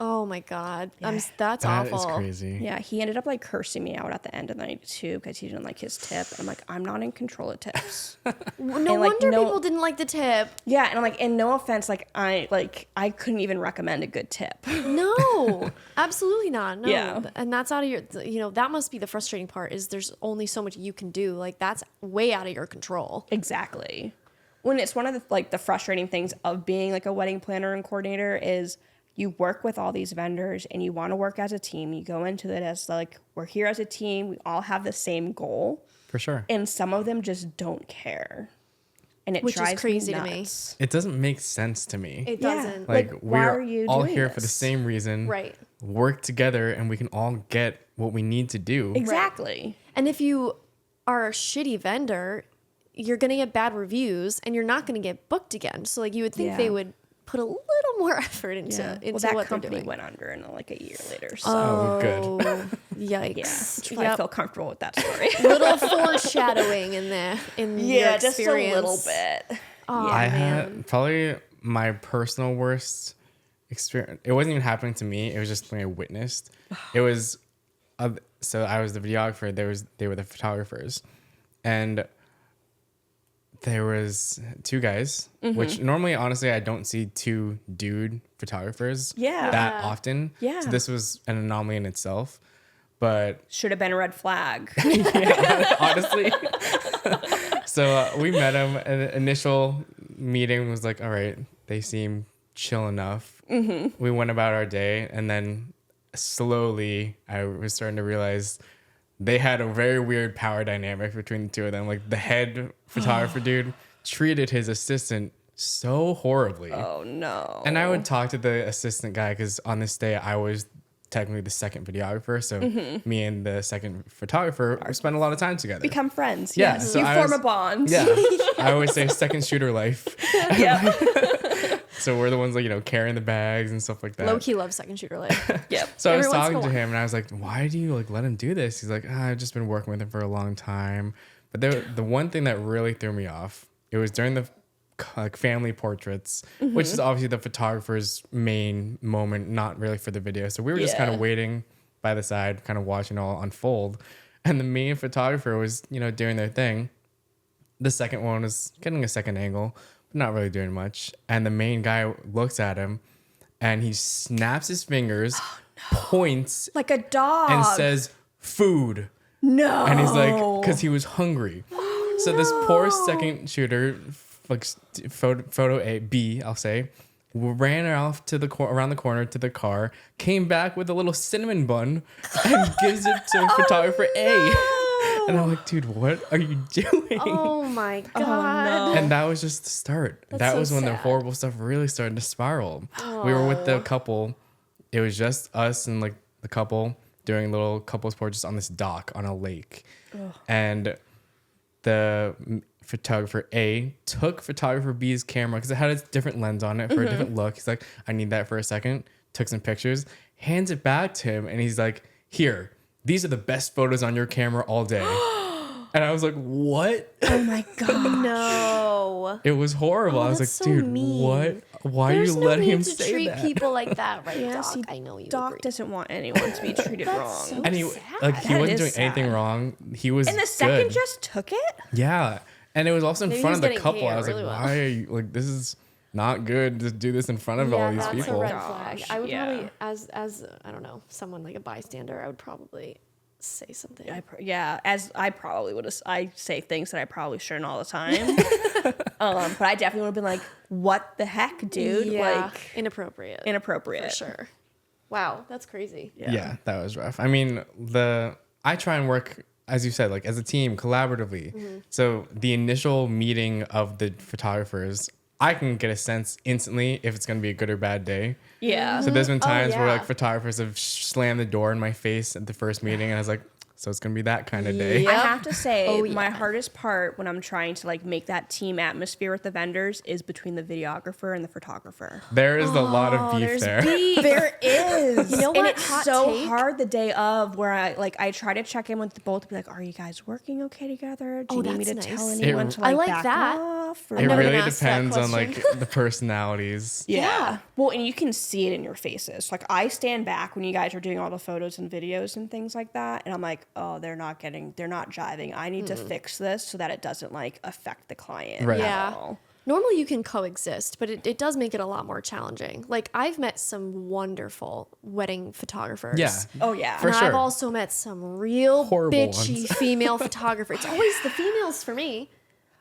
Oh my God. That's That awful. is crazy. Yeah, he ended up like cursing me out at the end of the night too because he didn't like his tip. I'm like, I'm not in control of tips. No And, like, wonder no- people didn't like the tip. Yeah, and I'm like, and no offense, like I couldn't even recommend a good tip. No, absolutely not. No. Yeah. And that's out of your, that must be the frustrating part is there's only so much you can do. Like that's way out of your control. Exactly. When it's one of the like the frustrating things of being like a wedding planner and coordinator is you work with all these vendors and you want to work as a team. You go into it as like, we're here as a team. We all have the same goal. For sure. And some of them just don't care. And it Which is drives crazy me to me. nuts. It doesn't make sense to me. It Yeah. doesn't. like why we're are you all doing here for the this? same reason. Right. Work together and we can all get what we need to do. Exactly. And if you are a shitty vendor, you're going to get bad reviews and you're not going to get booked again. So like you would think Yeah. they would put a little more effort into, Yeah. into Well, that what they're company doing. went under in like a year later. So Oh, good. Oh, yeah, yikes. that's why I feel comfortable with that story. Little foreshadowing in there in your just a experience. little bit. Oh, I man. had probably my personal worst experience. It wasn't even happening to me. It was just something I witnessed. It was, so I was the videographer. They were the photographers, and there was two guys, which normally, honestly, I don't see two dude photographers Yeah. that often. Yeah. So this was an anomaly in itself. But Should have been a red flag. honestly, so we met him. An initial meeting was like, all right, they seem chill enough. We went about our day, and then slowly I was starting to realize they had a very weird power dynamic between the two of them. Like the head photographer dude treated his assistant so horribly. Oh no. And I would talk to the assistant guy because on this day I was technically the second videographer. So me and the second photographer spent a lot of time together. Become friends. Yeah, Yes. so You I form was- a bond. Yeah. I always say second shooter life. Yep. So we're the ones like, carrying the bags and stuff like that. Low key love second shooter life. Yep. So I was Every once in talking a to while. him and I was like, why do you like let him do this? He's like, I've just been working with him for a long time. But the one thing that really threw me off, it was during the like family portraits, which is obviously the photographer's main moment, not really for the video. So we were just kind Yeah. of waiting by the side, kind of watching it all unfold. And the main photographer was, doing their thing. The second one was getting a second angle, but not really doing much. And the main guy looks at him and he snaps his fingers, points, Like a dog. and says, food. no. And he's like, because he was hungry. So this poor second shooter, like photo A, B, I'll say, ran off to the around the corner to the car, came back with a little cinnamon bun, and gives it to photographer A. And I'm like, dude, what are you doing? Oh my god. no. And that was just the start. That so was when the sad. horrible stuff really started to spiral. We were with the couple. It was just us and like the couple doing little couples portraits on this dock on a lake. And the photographer A took photographer B's camera because it had a different lens on it for a different look. He's like, I need that for a second. Took some pictures, hands it back to him, and he's like, here, these are the best photos on your camera all day. And I was like, what? Oh my god. No. It was horrible. I was like, that's so dude, mean. what? Why There's are you no letting need him to say treat that? people like that, right, Yeah, Doc? see, I know you Doc agree. doesn't want anyone to be treated wrong. so And he sad. like he That wasn't is doing anything sad. wrong. He was And the second good. just took it? Yeah. And it was also in Maybe front he of was the getting couple. paid I was really like, well. why are you like this is not good to do this in front of all these that's people. a red Gosh, flag. I would yeah. probably, as I don't know, someone like a bystander, I would probably say something. As I probably would have. I say things that I probably shouldn't all the time. But I definitely would have been like, "What the heck, dude? Yeah, Like inappropriate. inappropriate." For sure. Wow, that's crazy. Yeah, that was rough. I mean, I try and work, as you said, like as a team, collaboratively. Mm-hmm. So the initial meeting of the photographers, I can get a sense instantly if it's going to be a good or bad day. Yeah. So there's been times where yeah. like photographers have slammed the door in my face at the first meeting, and I was like, so it's going to be that kind of day. I Yep. have to say, Oh, my yeah. hardest part when I'm trying to like make that team atmosphere with the vendors is between the videographer and the photographer. There is a lot of beef there's there. beef. There is. You know And what? it's Hot so take? hard the day of where I try to check in with both to be like, are you guys working okay together? Do you need me to that's tell nice. anyone It- to like I like back that. off? Or It never really been asked that depends on like question. the personalities. Yeah. Well, and you can see it in your faces. Like I stand back when you guys are doing all the photos and videos and things like that, and I'm like, oh, they're not jiving. I need to fix this so that it doesn't like affect the client. Right. at Yeah. all. Normally you can coexist, but it does make it a lot more challenging. Like I've met some wonderful wedding photographers. Yeah. Oh yeah. For and sure. I've also met some real Horrible bitchy ones. female photographers. It's always the females for me.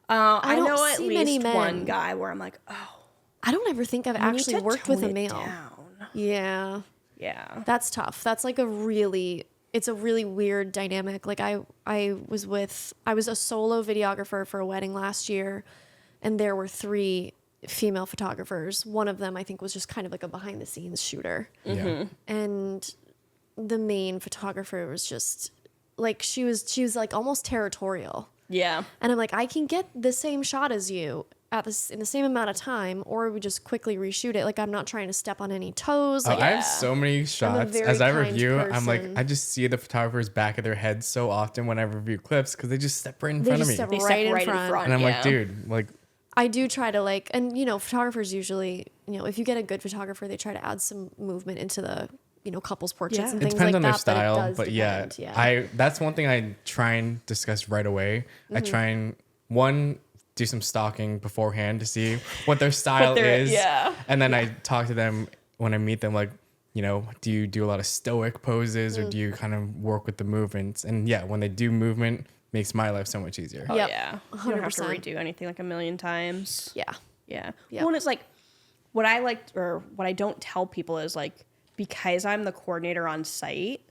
I don't know at see many least one men. guy where I'm like, oh, I don't ever think I've you need actually to worked with a tone it male. down. Yeah. Yeah. That's tough. That's like it's a really weird dynamic. Like I was a solo videographer for a wedding last year, and there were 3 female photographers. One of them I think was just kind of like a behind the scenes shooter. Yeah. And the main photographer was just like she was like almost territorial. Yeah. And I'm like, I can get the same shot as you in the same amount of time, or we just quickly reshoot it. Like I'm not trying to step on any toes. Oh, Like I have so many shots. very As I kind review, I'm like, person. I just see the photographer's back of their head so often when I review clips because they just step right in they front of just me. step They right, step in front. And I'm yeah. like, dude, like, I do try to like, and photographers usually, if you get a good photographer, they try to add some movement into the, couples portraits Yeah. and it things depends like on their that. style, but, it does but depend. yeah, that's one thing I try and discuss right away. I try and do some stalking beforehand to see what their style is. yeah. And then I talk to them when I meet them, like, do you do a lot of stoic poses or do you kind of work with the movements? And yeah, when they do movement, makes my life so much easier. Oh Yep. yeah. You don't have to 100%. redo anything like a million times. Yeah. Yeah. Yep. Well, and it's like what I like or what I don't tell people is like because I'm the coordinator on site.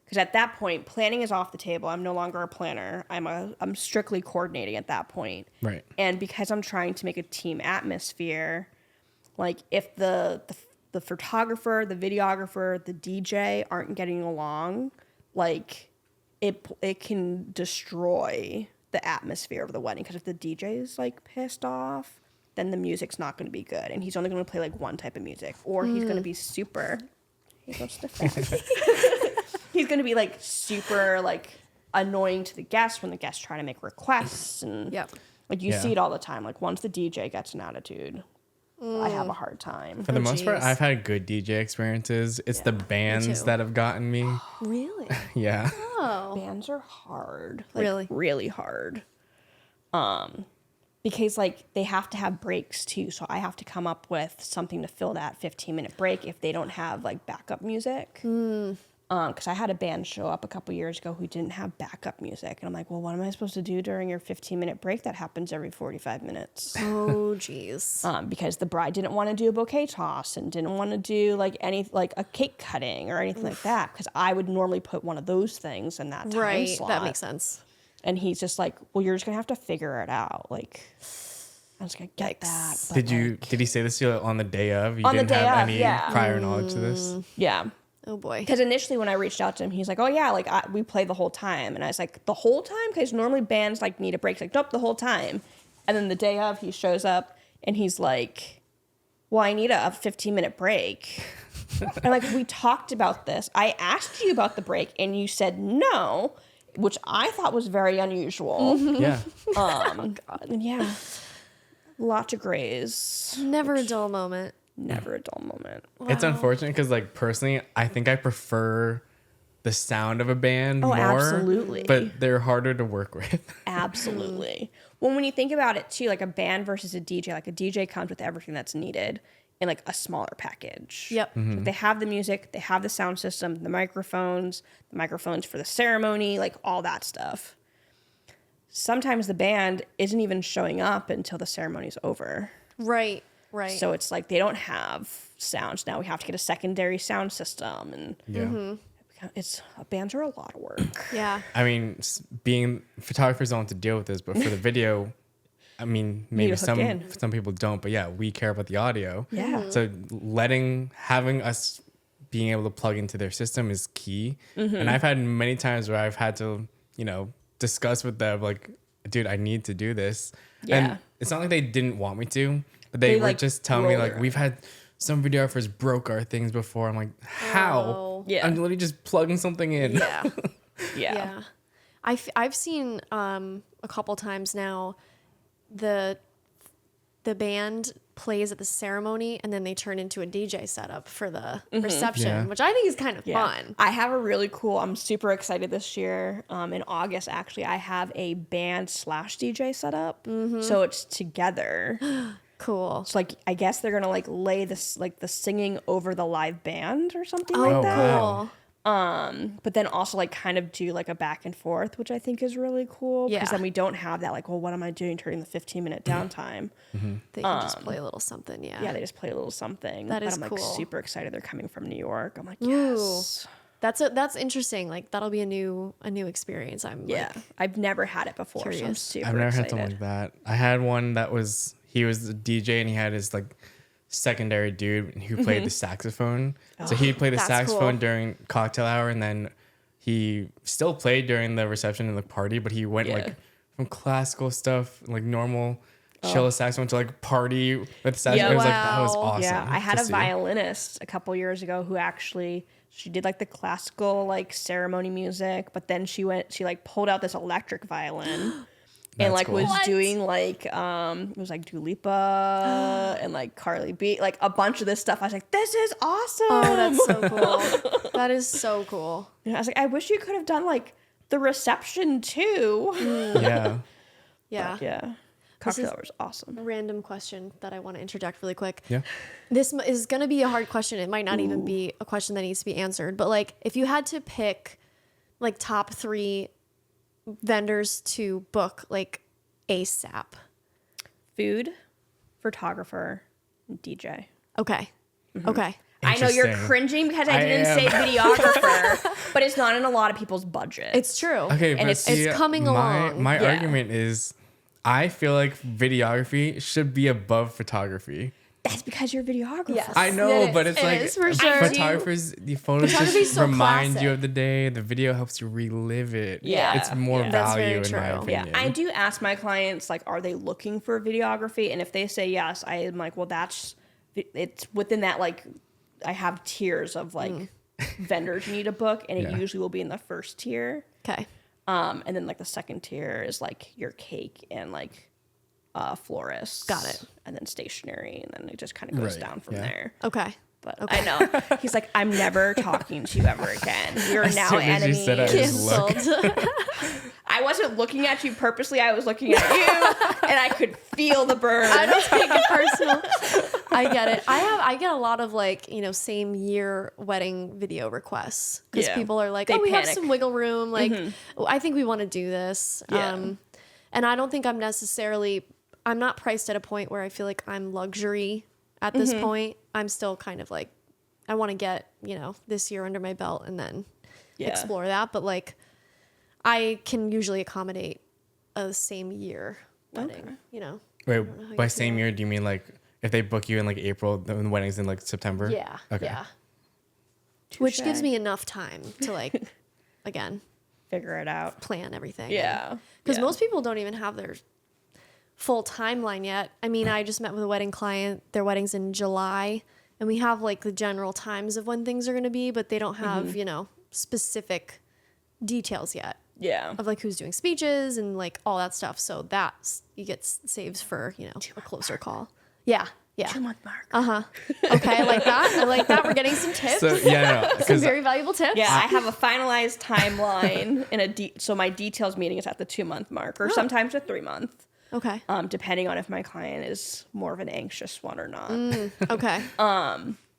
Because at that point, planning is off the table. I'm no longer a planner. I'm strictly coordinating at that point. Right. And because I'm trying to make a team atmosphere, like if the photographer, the videographer, the DJ aren't getting along, like it can destroy the atmosphere of the wedding. Because if the DJ is like pissed off, then the music's not going to be good, and he's only going to play like one type of music, or he's going to be super. He goes He's going to be like super like annoying to the guests when the guests try to make requests, and Yep. like you Yeah. see it all the time. Like once the DJ gets an attitude, I have a hard time. For the most part, geez. I've had good DJ experiences. It's the bands too. that have gotten me. Really? Yeah. Oh. Bands are hard, like, Really? really hard. Because like they have to have breaks too, so I have to come up with something to fill that 15-minute break if they don't have like backup music. Because I had a band show up a couple years ago who didn't have backup music. And I'm like, well, what am I supposed to do during your 15-minute break that happens every 45 minutes? Oh, geez. Because the bride didn't want to do a bouquet toss and didn't want to do like a cake cutting or anything like that. Because I would normally put one of those things in that time slot. That makes sense. And he's just like, well, you're just going to have to figure it out. Like, I was going to get that. But Did he say this to you on the day of? You On the didn't day have of, any yeah. prior knowledge to this? Yeah. Oh, boy. Because initially when I reached out to him, he's like, oh, yeah, like we play the whole time. And I was like, the whole time? Because normally bands like need a break. He's like, nope, the whole time. And then the day of, he shows up and he's like, well, I need a 15-minute break. And like, we talked about this. I asked you about the break and you said no, which I thought was very unusual. Yeah. Oh, God. And yeah, lots of grays. Never a dull moment. Never a dull moment. It's unfortunate because, like, personally, I think I prefer the sound of a band more. Absolutely. But they're harder to work with. Absolutely. Well, when you think about it too, like a band versus a DJ, like a DJ comes with everything that's needed in like a smaller package. Yep. Like, they have the music, they have the sound system, the microphones for the ceremony, like all that stuff. Sometimes the band isn't even showing up until the ceremony's over. Right. Right. So it's like they don't have sounds. Now we have to get a secondary sound system, and Yeah. bands are a lot of work. Yeah. I mean, being photographers don't have to deal with this, but for the video, I mean, maybe hooked in. some people don't, but yeah, we care about the audio. Yeah. So having us being able to plug into their system is key. And I've had many times where I've had to, discuss with them, like, dude, I need to do this. Yeah. And it's not like they didn't want me to, but they were like, just telling me, roll like, their we've had some videographers broke our things before. I'm like, how? Oh. Yeah. I'm literally just plugging something in. Yeah. Yeah. I've seen a couple times now the band plays at the ceremony and then they turn into a DJ setup for the reception, Yeah. which I think is kind of fun. I have a really cool, I'm super excited this year. In August, actually, I have a band / DJ set up. So it's together. Cool. So like, I guess they're going to like lay this, like the singing over the live band or something Oh, like that. cool. But then also like kind of do like a back and forth, which I think is really cool. Because Yeah. then we don't have that like, well, what am I doing during the 15-minute downtime? They can just play a little something. Yeah. Yeah, they just play a little something. That is but I'm cool. like super excited they're coming from New York. I'm like, Ooh. yes. That's interesting. Like that'll be a new experience. I'm Yeah. like, I've never had it before. So I'm curious. super I've never excited. had something like that. I had one that was, he was the DJ and he had his like secondary dude who played the saxophone. So he'd play the That's saxophone cool. during cocktail hour and then he still played during the reception and the party, but he went Yeah. like from classical stuff, like normal chill saxophone to like party with saxophone. Yeah, It was like, that was wow. awesome. Yeah, I had to a see. violinist a couple years ago who actually she did like the classical like ceremony music, but then she like pulled out this electric violin and That's like cool. was What? doing like it was like Dua Lipa and like Carly B, like a bunch of this stuff. I was like, this is awesome. oh, that's so cool. That is so cool. And I was like, I wish you could have done like the reception too. Yeah. Yeah. Yeah, cocktail hour was awesome. A random question that I want to interject really quick. Yeah. This is going to be a hard question. It might not even be a question that needs to be answered. But like, if you had to pick like top 3 vendors to book like ASAP. Food, photographer, and DJ. Okay. Okay. I know you're Interesting. cringing because I I didn't am. say videographer, but it's not in a lot of people's budget. It's true. Okay, but it's- see, it's coming along. My Yeah. argument is I feel like videography should be above photography. That's because you're a videographer. Yes. I know, It but is. it's It like is, for sure. photographers, the photos Photography's just so remind classic. you of the day. The video helps you relive it. Yeah. It's more Yeah. That's very value in my true. opinion. Yeah, I do ask my clients like, are they looking for videography? And if they say yes, I am like, well, it's within that like, I have tiers of like vendors you need a book, and it Yeah. usually will be in the first tier. Okay. And then like the second tier is like your cake and like florist. Got it. And then stationery, and then it just kind of goes Right, down from yeah. there. Okay. But I know he's like, I'm never talking to you ever again. We're As now soon as you enemies. said it, I just looked. Cancelled. I wasn't looking at you purposely. I was looking at you, and I could feel the burn. I don't take it personal. I get it. I get a lot of like, same year wedding video requests because Yeah. people are like, They we have panic. some wiggle room. Like, I think we want to do this. Yeah. And I don't think I'm not priced at a point where I feel like I'm luxury at this point. I'm still kind of like, I want to get, this year under my belt and then explore that. But like, I can usually accommodate a same year wedding, Wait, by same year, do you mean like if they book you in like April, then the wedding's in like September? Yeah. Okay. Yeah. Touche. Which gives me enough time to like, again, Figure it out. plan everything. Yeah. Because Yeah. most people don't even have their full timeline yet. I mean, I just met with a wedding client. Their wedding's in July, and we have like the general times of when things are going to be, but they don't have, specific details yet Yeah. of like who's doing speeches and like all that stuff. So that you get saves for, a closer call. Yeah. Yeah. 2-month mark. Okay. I like that. We're getting some tips. So yeah, no, Some because very valuable tips. Yeah, I have a finalized timeline so my details meeting is at the 2-month mark or sometimes a 3-month, Okay. depending on if my client is more of an anxious one or not. Okay.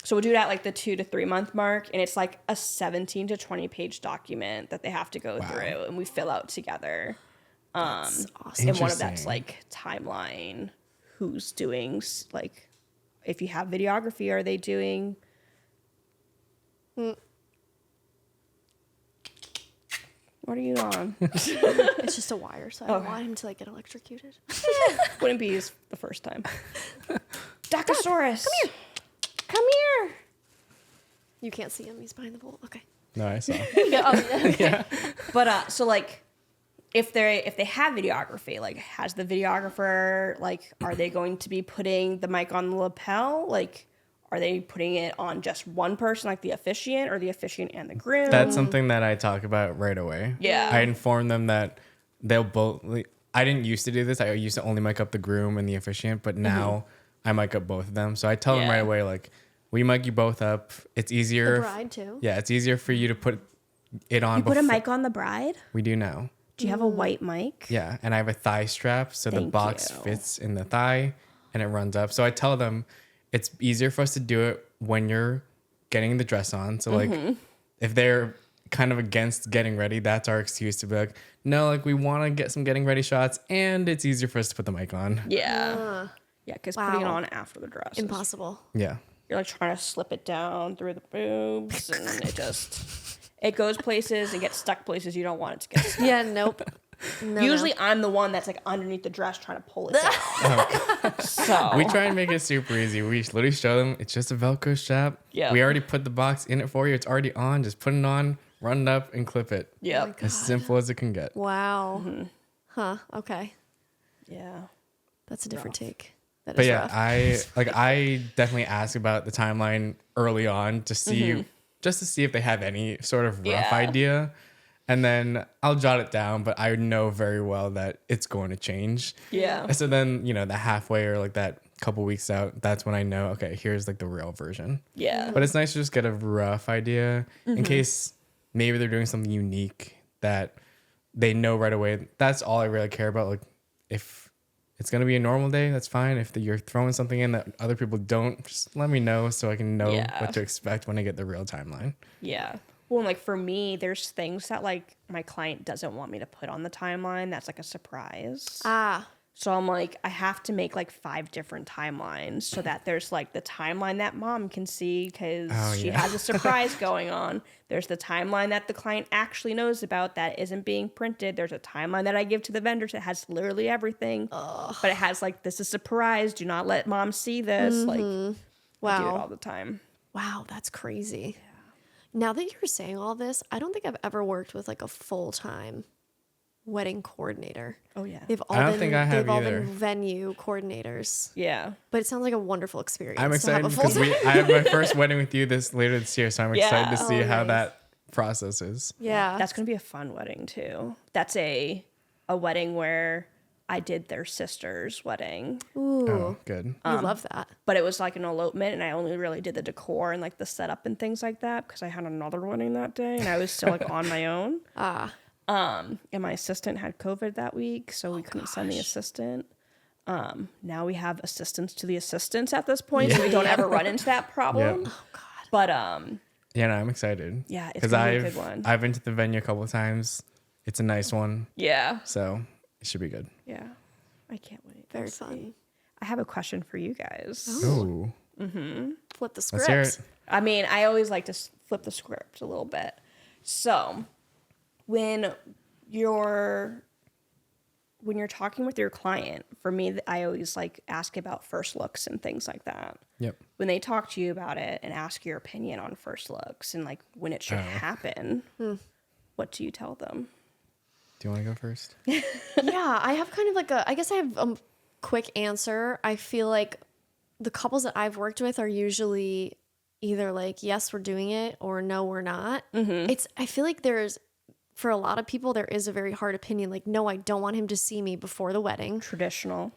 So we'll do it at like the 2 to 3 month mark, and it's like a 17 to 20 page document that they have to go through, and we fill out together. That's awesome. And one of that's Interesting. like timeline, who's doing like, if you have videography, are they doing? What are you on? It's just a wire, so I don't want him to like get electrocuted. Wouldn't be the first time. Dactylosaurus, come here. Come here. You can't see him. He's behind the bowl. Okay. no, I saw. Yeah. But so like, if they have videography, like, has the videographer, like, are they going to be putting the mic on the lapel? Like, are they putting it on just one person, like the officiant, or the officiant and the groom? That's something that I talk about right away. Yeah. I inform them that they'll both. I didn't used to do this. I used to only mic up the groom and the officiant, but now I mic up both of them. So I tell them Yeah. right away, like, we mic you both up. It's easier. The bride too. Yeah, it's easier for you to put it on. You put a befo- mic on the bride? We do now. Do you have a white mic? Yeah, and I have a thigh strap, so the Thank box you. fits in the thigh and it runs up. So I tell them it's easier for us to do it when you're getting the dress on. So like if they're kind of against getting ready, that's our excuse to be like, no, like we want to get some getting ready shots and it's easier for us to put the mic on. Yeah. Yeah, because putting it Wow. on after the dress. Impossible. Yeah. You're like trying to slip it down through the boobs, and it goes places and gets stuck places you don't want it to get stuck. Yeah. Nope. No, Usually I'm the one that's like underneath the dress trying to pull it down. So We try and make it super easy. We literally show them it's just a Velcro strap. Yeah. We already put the box in it for you. It's already on. Just put it on, run it up, and clip it. Yep. As simple as it can get. Wow. Huh. Okay. Yeah. That's a different take. That But is yeah, rough. I definitely ask about the timeline early on to see just to see if they have any sort of rough Yeah. idea. And then I'll jot it down, but I know very well that it's going to change. Yeah. So then, the halfway or like that couple weeks out, that's when I know, okay, here's like the real version. Yeah. But it's nice to just get a rough idea in case maybe they're doing something unique that they know right away. That's all I really care about. Like if it's going to be a normal day, that's fine. If you're throwing something in that other people don't, just let me know so I can know Yeah. what to expect when I get the real timeline. Yeah. Well, and like for me, there's things that like my client doesn't want me to put on the timeline. That's like a surprise. So I'm like, I have to make like 5 different timelines so that there's like the timeline that mom can see because she yeah. has a surprise going on. There's the timeline that the client actually knows about that isn't being printed. There's a timeline that I give to the vendors that has literally everything, but it has like, this is a surprise. Do not let mom see this. Like, I do it Wow. all the time. Wow. That's crazy. Now that you're saying all this, I don't think I've ever worked with like a full-time wedding coordinator. Oh yeah. They've all I don't been, think I have they've all either. been venue coordinators. Yeah. But it sounds like a wonderful experience. I'm to excited have a because full-time. I have my first wedding with you later this year, so I'm excited to see Oh, how nice. that process is. Yeah. That's gonna be a fun wedding too. That's a wedding where I did their sister's wedding, Ooh. Oh, good. You love that. but it was like an elopement, and I only really did the decor and like the setup and things like that because I had another wedding that day, and I was still like on my own. And my assistant had COVID that week, so we couldn't send the assistant. Now we have assistants to the assistants at this point, so we don't ever run into that problem. Yep. Oh God. But Yeah, no, I'm excited. yeah, it's Because gonna be a good one. I've been to the venue a couple of times. It's a nice one, Yeah, so it should be good. yeah, I can't wait. Very We'll see. fun. I have a question for you guys. Ooh, Flip the let's hear it. script. I mean, I always like to flip the script a little bit. So, when you're talking with your client, for me, I always like ask about first looks and things like that. Yep. When they talk to you about it and ask your opinion on first looks and like when it should happen, what do you tell them? Do you want to go first? Yeah, I have kind of like I guess I have a quick answer. I feel like the couples that I've worked with are usually either like, yes, we're doing it, or no, we're not. I feel like for a lot of people, there is a very hard opinion. Like, no, I don't want him to see me before the wedding. Traditional,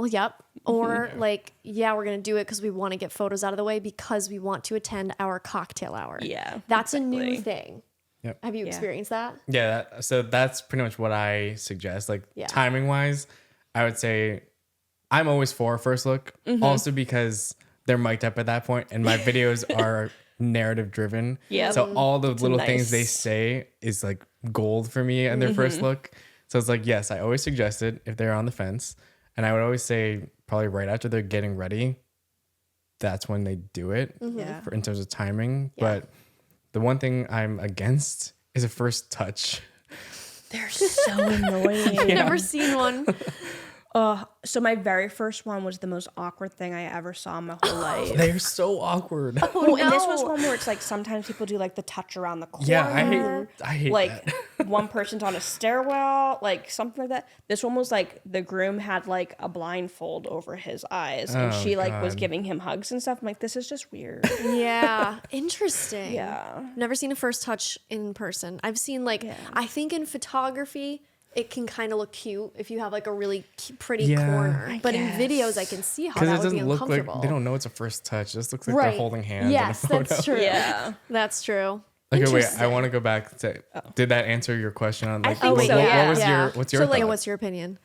yep. Or like, yeah, we're going to do it because we want to get photos out of the way because we want to attend our cocktail hour. Yeah, That's a new exactly. thing. Yep. Have you experienced that? Yeah, so that's pretty much what I suggest. Like Yeah. timing wise, I would say I'm always for a first look. Also because they're mic'd up at that point, and my videos are narrative driven. Yep. So all the little things they nice- say is like gold for me in their first look. So it's like, yes, I always suggest it if they're on the fence, and I would always say probably right after they're getting ready, that's when they do it. Yeah. In terms of timing. But the one thing I'm against is a first touch. They're so annoying. I've never seen one. So my very first one was the most awkward thing I ever saw in my whole life. They're so awkward. Well, and this was no. one where it's like sometimes people do like the touch around the corner. Yeah, I hate like that. one person's on a stairwell, like something like that. This one was like the groom had like a blindfold over his eyes, and Oh, she like was God. giving him hugs and stuff. I'm like, this is just weird. Yeah. Interesting. Yeah. Never seen a first touch in person. I've seen like, I think in photography, it can kind of look cute if you have like a really pretty Yeah. corner. But in guess. videos, I can see how Because that it would be doesn't look uncomfortable. like they don't know it's a first touch. It just looks like Right. they're holding hands Yes, in a photo. that's true. Yeah. That's true. Okay, wait. I Interesting. want to go back to. Did that answer your question on like? think so, yeah. What was Yeah. your? What's your? So, like, thought? What's your opinion?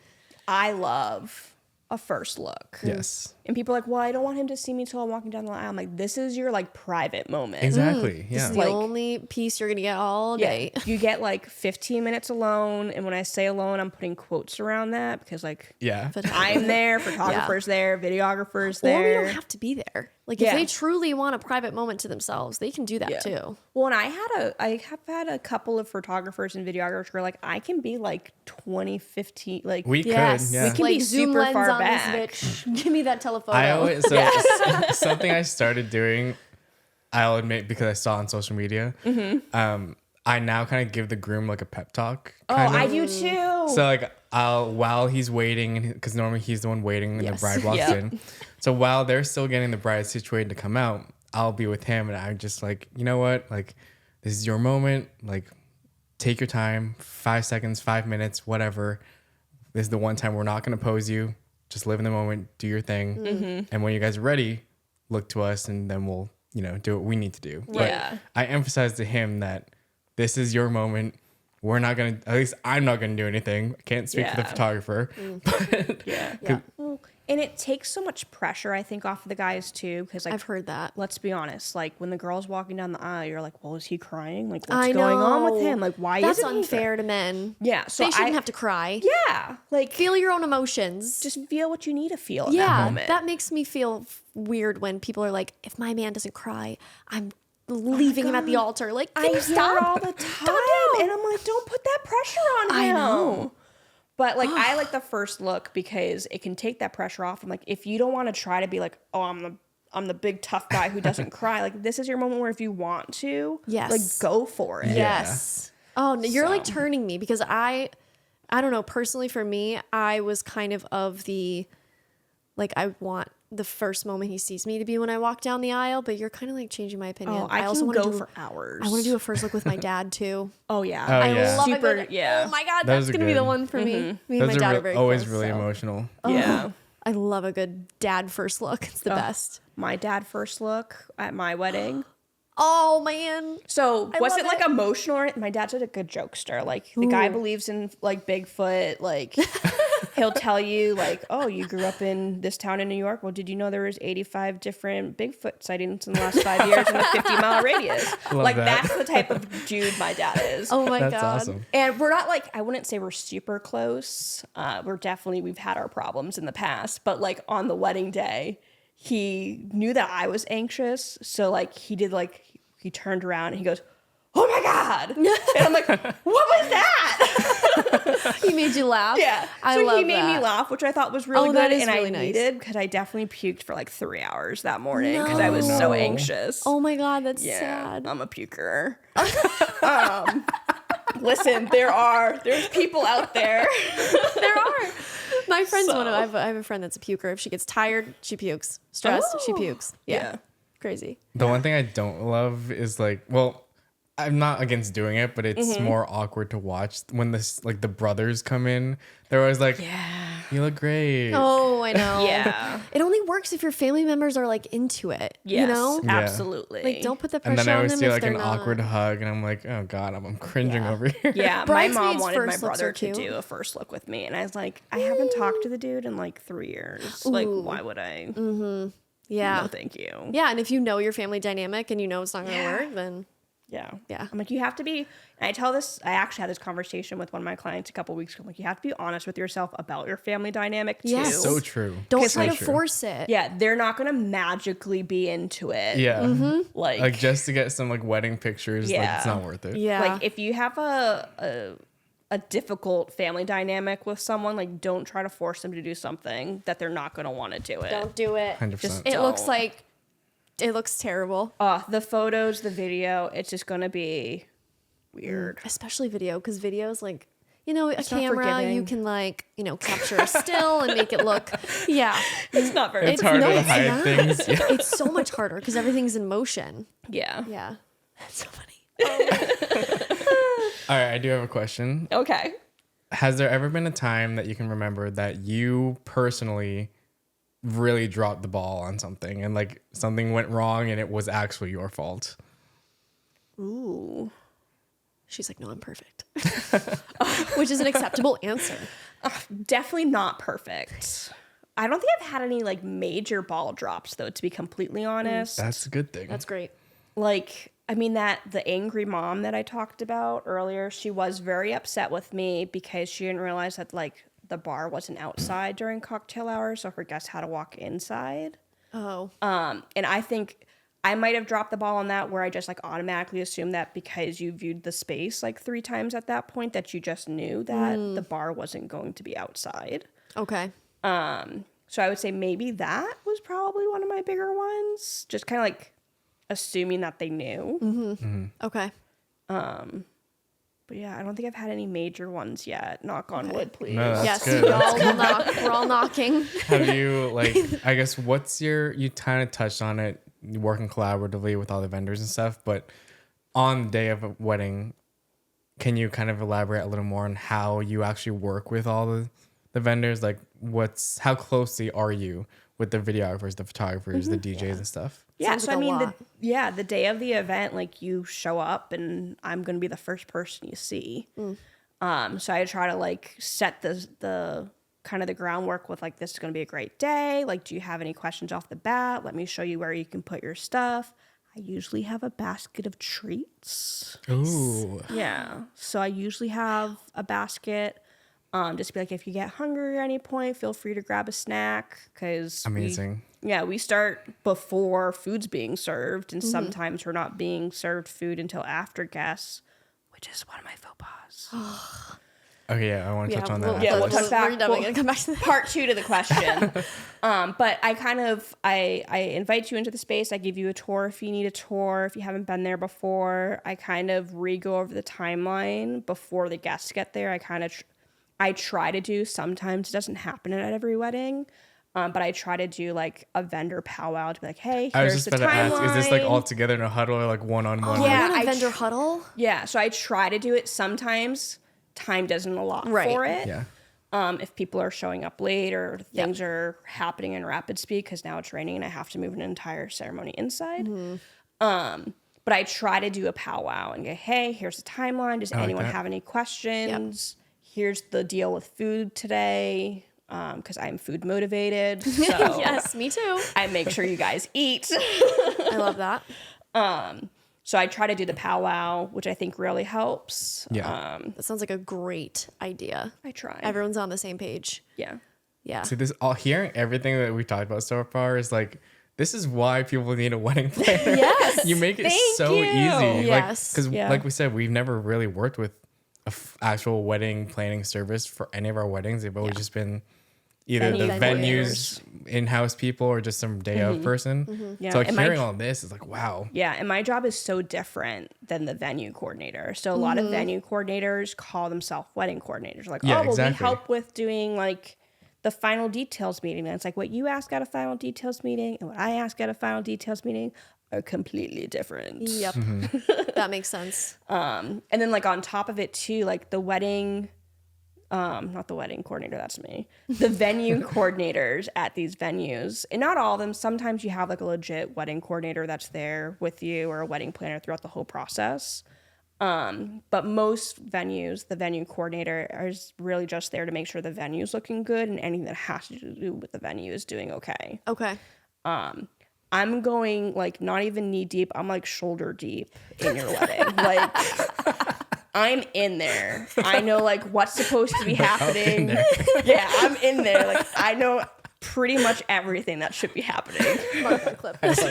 I love a first look. Yes. And people are like, well, I don't want him to see me till I'm walking down the aisle. I'm like, this is your like private moment. Exactly. This Yeah. is the Like- only piece you're gonna get all day. You get like 15 minutes alone. And when I say alone, I'm putting quotes around that because like Yeah. I'm there, photographer's there, videographer's Or we there. don't have to be there. Like Yeah. if they truly want a private moment to themselves, they can do that Yeah. too. Well, and I have had a couple of photographers and videographers where like I can be like 20, 15, like We Yes. could. Yeah. We can like be zoom super lens far on back. this bitch. Give me that telephoto. I always something I started doing. I'll admit because I saw on social media. I now kind of give the groom like a pep talk. oh, kind of. I do too. So like I'll while he's waiting, because normally he's the one waiting and Yes. the bride walks Yep. in. So while they're still getting the bride situated to come out, I'll be with him and I'm just like, you know what? Like this is your moment. Like take your time, 5 seconds, 5 minutes, whatever. This is the one time we're not gonna pose you. Just live in the moment, do your thing. And when you guys are ready, look to us and then we'll, do what we need to do. Yeah. But I emphasize to him that this is your moment. We're not gonna. At least I'm not gonna do anything. I can't speak for the Yeah. photographer. But Yeah. Well, and it takes so much pressure, I think, off of the guys too, because like I've heard that. let's be honest, like when the girl's walking down the aisle, you're like, well, is he crying? Like, what's I going on with know. him? Like, why That's isn't he unfair to men. Yeah, so they shouldn't I- have to cry. Yeah, like Feel your own emotions. just feel what you need to feel in that yeah, moment. that makes me feel weird when people are like, if my man doesn't cry, I'm leaving him at the altar. Like, I can you hear stop? all the time, and I'm like, don't put that pressure on him. I know. But like, I like the first look because it can take that pressure off. And like, if you don't want to try to be like, oh, I'm the big tough guy who doesn't cry. Like, this is your moment where if you want to, Yes. like, go for it. Yes. Oh, no, you're like So. turning me because I don't know. Personally, for me, I was kind of the, like, I want the first moment he sees me to be when I walk down the aisle, but you're kind of like changing my opinion. Oh, I also can wanna go do, for hours. I want to do a first look with my dad too. Oh yeah. Oh, I yeah. love Super- a good, yeah. Oh my God, Those that's are going to be the good. one for me. Me and my those dad are are very always close, really so. emotional. Yeah. I love a good dad first look. It's the best. My dad first look at my wedding. Oh man. So I was love it like it. emotional? Or, my dad's a good jokester. Like the guy believes in like Bigfoot. Like He'll tell you like, oh, you grew up in this town in New York. Well, did you know there was 85 different Bigfoot sightings in the last 5 years in a 50-mile radius? Like that. that's the type of dude my dad is. Oh my That's God. awesome. And we're not like, I wouldn't say we're super close. We've had our problems in the past, but like on the wedding day, he knew that I was anxious. So like he turned around and he goes, oh my God. And I'm like, what was that? He made you laugh. Yeah. I so love he made that. me laugh, which I thought was really that good. is And really I nice. needed because I definitely puked for like 3 hours that morning because I was so No. anxious. Oh my God, that's Yeah, sad. I'm a puker. Listen, there's people out there. There are. My friend's one of I have a friend that's a puker. If she gets tired, she pukes. Stressed, she pukes. Yeah. Crazy. The one thing I don't love is like, well, I'm not against doing it, but it's more awkward to watch when the brothers come in. They're always like, Yeah. you look great. Oh, I know. Yeah. It only works if your family members are like into it. Yes, You know? Yeah. absolutely. Like don't put the And pressure then I on always them see if like they're an not. awkward hug, and I'm like, oh God, I'm cringing over here. Yeah, my Bridesmaids' mom wanted my first looks brother are to cute. do a first look with me, and I was like, I haven't talked to the dude in like 3 years. Like, why would I? Yeah. No, thank you. Yeah, and if you know your family dynamic and you know it's not going to Yeah. work, then Yeah. Yeah. I'm like, you have to be, and I actually had this conversation with one of my clients a couple weeks ago. I'm like, you have to be honest with yourself about your family dynamic too. Yes. So true. don't So try to true. force it. Yeah, they're not going to magically be into it. Yeah. Like, Just to get some like wedding pictures, like Yeah. it's not worth it. Yeah. like if you have a difficult family dynamic with someone, like don't try to force them to do something that they're not going to want to do it. don't do it. 100%. Just- It looks Don't. like it looks terrible. The photos, the video, it's just going to be weird. Especially video, because videos like a not camera, you forgiving. can like, capture a still and make it look yeah. It's not very It's harder to it's hide not. things. Yeah. It's so much harder because everything's in motion. Yeah. Yeah. That's so funny. All right, I do have a question. Okay. Has there ever been a time that you can remember that you personally really dropped the ball on something and like something went wrong and it was actually your fault? Ooh. She's like, no, I'm perfect. Which is an acceptable answer. Definitely not perfect. I don't think I've had any like major ball drops though, to be completely honest. That's a good thing. That's great. Like, I mean, the angry mom that I talked about earlier, she was very upset with me because she didn't realize that like the bar wasn't outside during cocktail hour, so her guests had to walk inside. Oh. And I think I might have dropped the ball on that where I just like automatically assumed that because you viewed the space like 3 times at that point that you just knew that the bar wasn't going to be outside. Okay. So I would say maybe that was probably one of my bigger ones. Just kind of like assuming that they knew. Okay. But yeah, I don't think I've had any major ones yet. Knock on wood, please. No, that's Yes, good. we all will knock. We're all knocking. Have you like, I guess, you kind of touched on it, working collaboratively with all the vendors and stuff, but on the day of a wedding, can you kind of elaborate a little more on how you actually work with all the vendors? Like how closely are you with the videographers, the photographers, the DJs and stuff? Yeah, Sounds so like I a mean, lot. the day of the event, like you show up and I'm going to be the first person you see. So I try to like set the kind of the groundwork with like, this is going to be a great day. Like, do you have any questions off the bat? Let me show you where you can put your stuff. I usually have a basket of treats. Ooh. Yeah. So I usually have a basket. Just be like, if you get hungry at any point, feel free to grab a snack. Because Amazing. we start before food's being served. And sometimes we're not being served food until after guests, which is one of my faux pas. Okay, yeah, I want to touch on that. we'll after we'll this. touch back. We're definitely Well, gonna come back to that. Part 2 to the question. But I invite you into the space. I give you a tour if you need a tour. If you haven't been there before, I kind of re-go over the timeline before the guests get there. I try to do, sometimes it doesn't happen at every wedding, but I try to do like a vendor powwow to be like, hey, I was here's just the about to ask, is this like timeline. all together in a huddle or like one-on-one? Oh, Yeah, yeah, I a vendor tr- huddle. Yeah, so I try to do it. Sometimes time doesn't allow Right. for it. Yeah. If people are showing up late or things are happening in rapid speed because now it's raining and I have to move an entire ceremony inside. But I try to do a powwow and go, hey, here's the timeline. Does anyone that. have any questions? here's the deal with food today, because I'm food motivated. So Yes, me too. I make sure you guys eat. I love that. So I try to do the powwow, which I think really helps. Yeah. That sounds like a great idea. I try. Everyone's on the same page. Yeah. Yeah. See, this all hearing everything that we've talked about so far is like, this is why people need a wedding planner. Yes. You make it Thank so you. easy. Yes. Because Yeah. like we said, we've never really worked with a actual wedding planning service for any of our weddings. They've always just been either the Venue venues, in-house people, or just some day of person. Yeah, So like and my- hearing all this is like, wow. Yeah, and my job is so different than the venue coordinator. So a lot of venue coordinators call themselves wedding coordinators. Like, Yeah, oh, well, exactly. we help with doing like the final details meeting. And it's like what you ask at a final details meeting and what I ask at a final details meeting are completely different. Yep. That makes sense. And then like on top of it too, like the wedding, not the wedding coordinator, that's me. The venue coordinators at these venues, and not all of them. Sometimes you have like a legit wedding coordinator that's there with you or a wedding planner throughout the whole process. But most venues, the venue coordinator is really just there to make sure the venue's looking good and anything that has to do with the venue is doing okay. Okay. I'm going like not even knee deep. I'm like shoulder deep in your wedding. Like I'm in there. I know like what's supposed to be happening. Yeah, I'm in there. Like I know pretty much everything that should be happening. Mark that clip. That's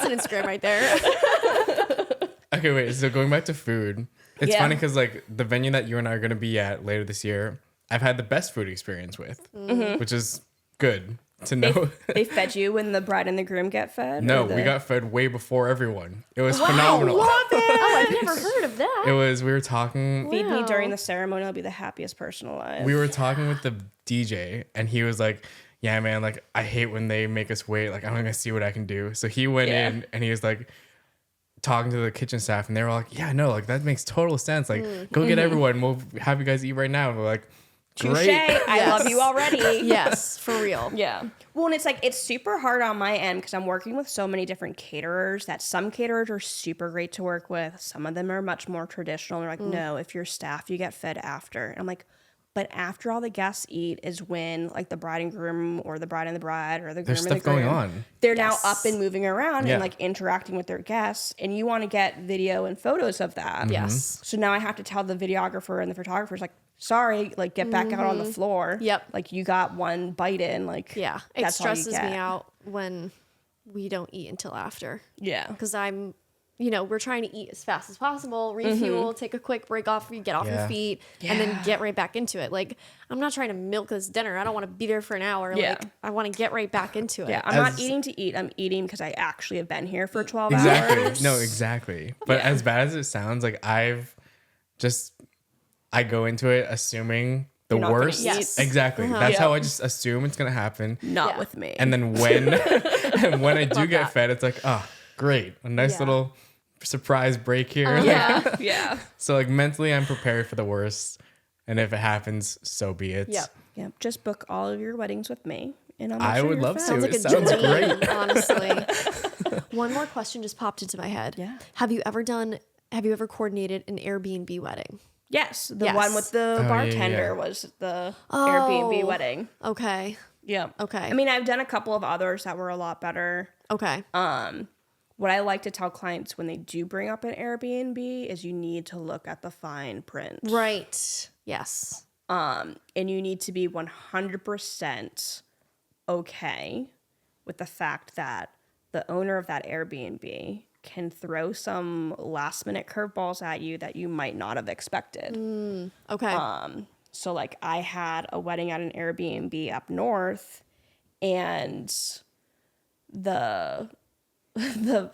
an Instagram right there. Okay, wait. So going back to food, it's Yeah. funny because like the venue that you and I are going to be at later this year, I've had the best food experience with, which is good to know. They fed you when the bride and the groom get fed? No, Or the- we got fed way before everyone. It was phenomenal. Oh, I've never heard of that. It was. We were talking. Feed me Wow. during the ceremony. I'll be the happiest person alive. We were talking with the DJ, and he was like, "Yeah, man. Like, I hate when they make us wait. Like, I'm gonna see what I can do." So he went Yeah. in, and he was like, talking to the kitchen staff, and they were like, "Yeah, no, like that makes total sense. Like, go get everyone. We'll have you guys eat right now." And we're like, Touche. "Great." I Yes. love you already. Yes, for real. Yeah. Well, and it's like, it's super hard on my end because I'm working with so many different caterers that some caterers are super great to work with. Some of them are much more traditional. They're like, no, if you're staff, you get fed after. And I'm like, but after all the guests eat is when like the bride and groom or the bride and the bride or the groom There's and the stuff going groom, on. they're Yes. now up and moving around Yeah. and like interacting with their guests. And you want to get video and photos of that. Yes. So now I have to tell the videographer and the photographer's like, sorry, like get back out on the floor. Yep. Like you got one bite in. Like, Yeah. It that's all you stresses me get. out when we don't eat until after. Yeah. Because we're trying to eat as fast as possible, refuel, take a quick break off, get off your Yeah. feet, and then Yeah. get right back into it. Like, I'm not trying to milk this dinner. I don't want to be there for an hour. Yeah. Like, I want to get right back into it. Yeah, I'm As- not eating to eat. I'm eating because I actually have been here for 12 Exactly. hours. No, exactly. But Yeah. as bad as it sounds, like I go into it assuming the You're not gonna worst. eat. Yes. Exactly. That's Yeah. how I just assume it's gonna happen. Not Yeah. with me. And then when when I do Love get that. fed, it's like, oh, great, a nice Yeah. little surprise break here. Yeah. yeah. So like mentally, I'm prepared for the worst, and if it happens, so be it. Yep. Yeah. Just book all of your weddings with me. And I'll make I sure would you're love fed. to. Sounds like It a sounds dream, great. honestly. One more question just popped into my head. Yeah. Have you ever coordinated an Airbnb wedding? Yes. The Yes. one with the yeah, bartender yeah. was the Oh. Airbnb wedding. Okay. Yeah. Okay. I mean, I've done a couple of others that were a lot better. Okay. What I like to tell clients when they do bring up an Airbnb is you need to look at the fine print. Right. Yes. And you need to be 100% okay with the fact that the owner of that Airbnb can throw some last minute curveballs at you that you might not have expected. Okay. So like I had a wedding at an Airbnb up north and the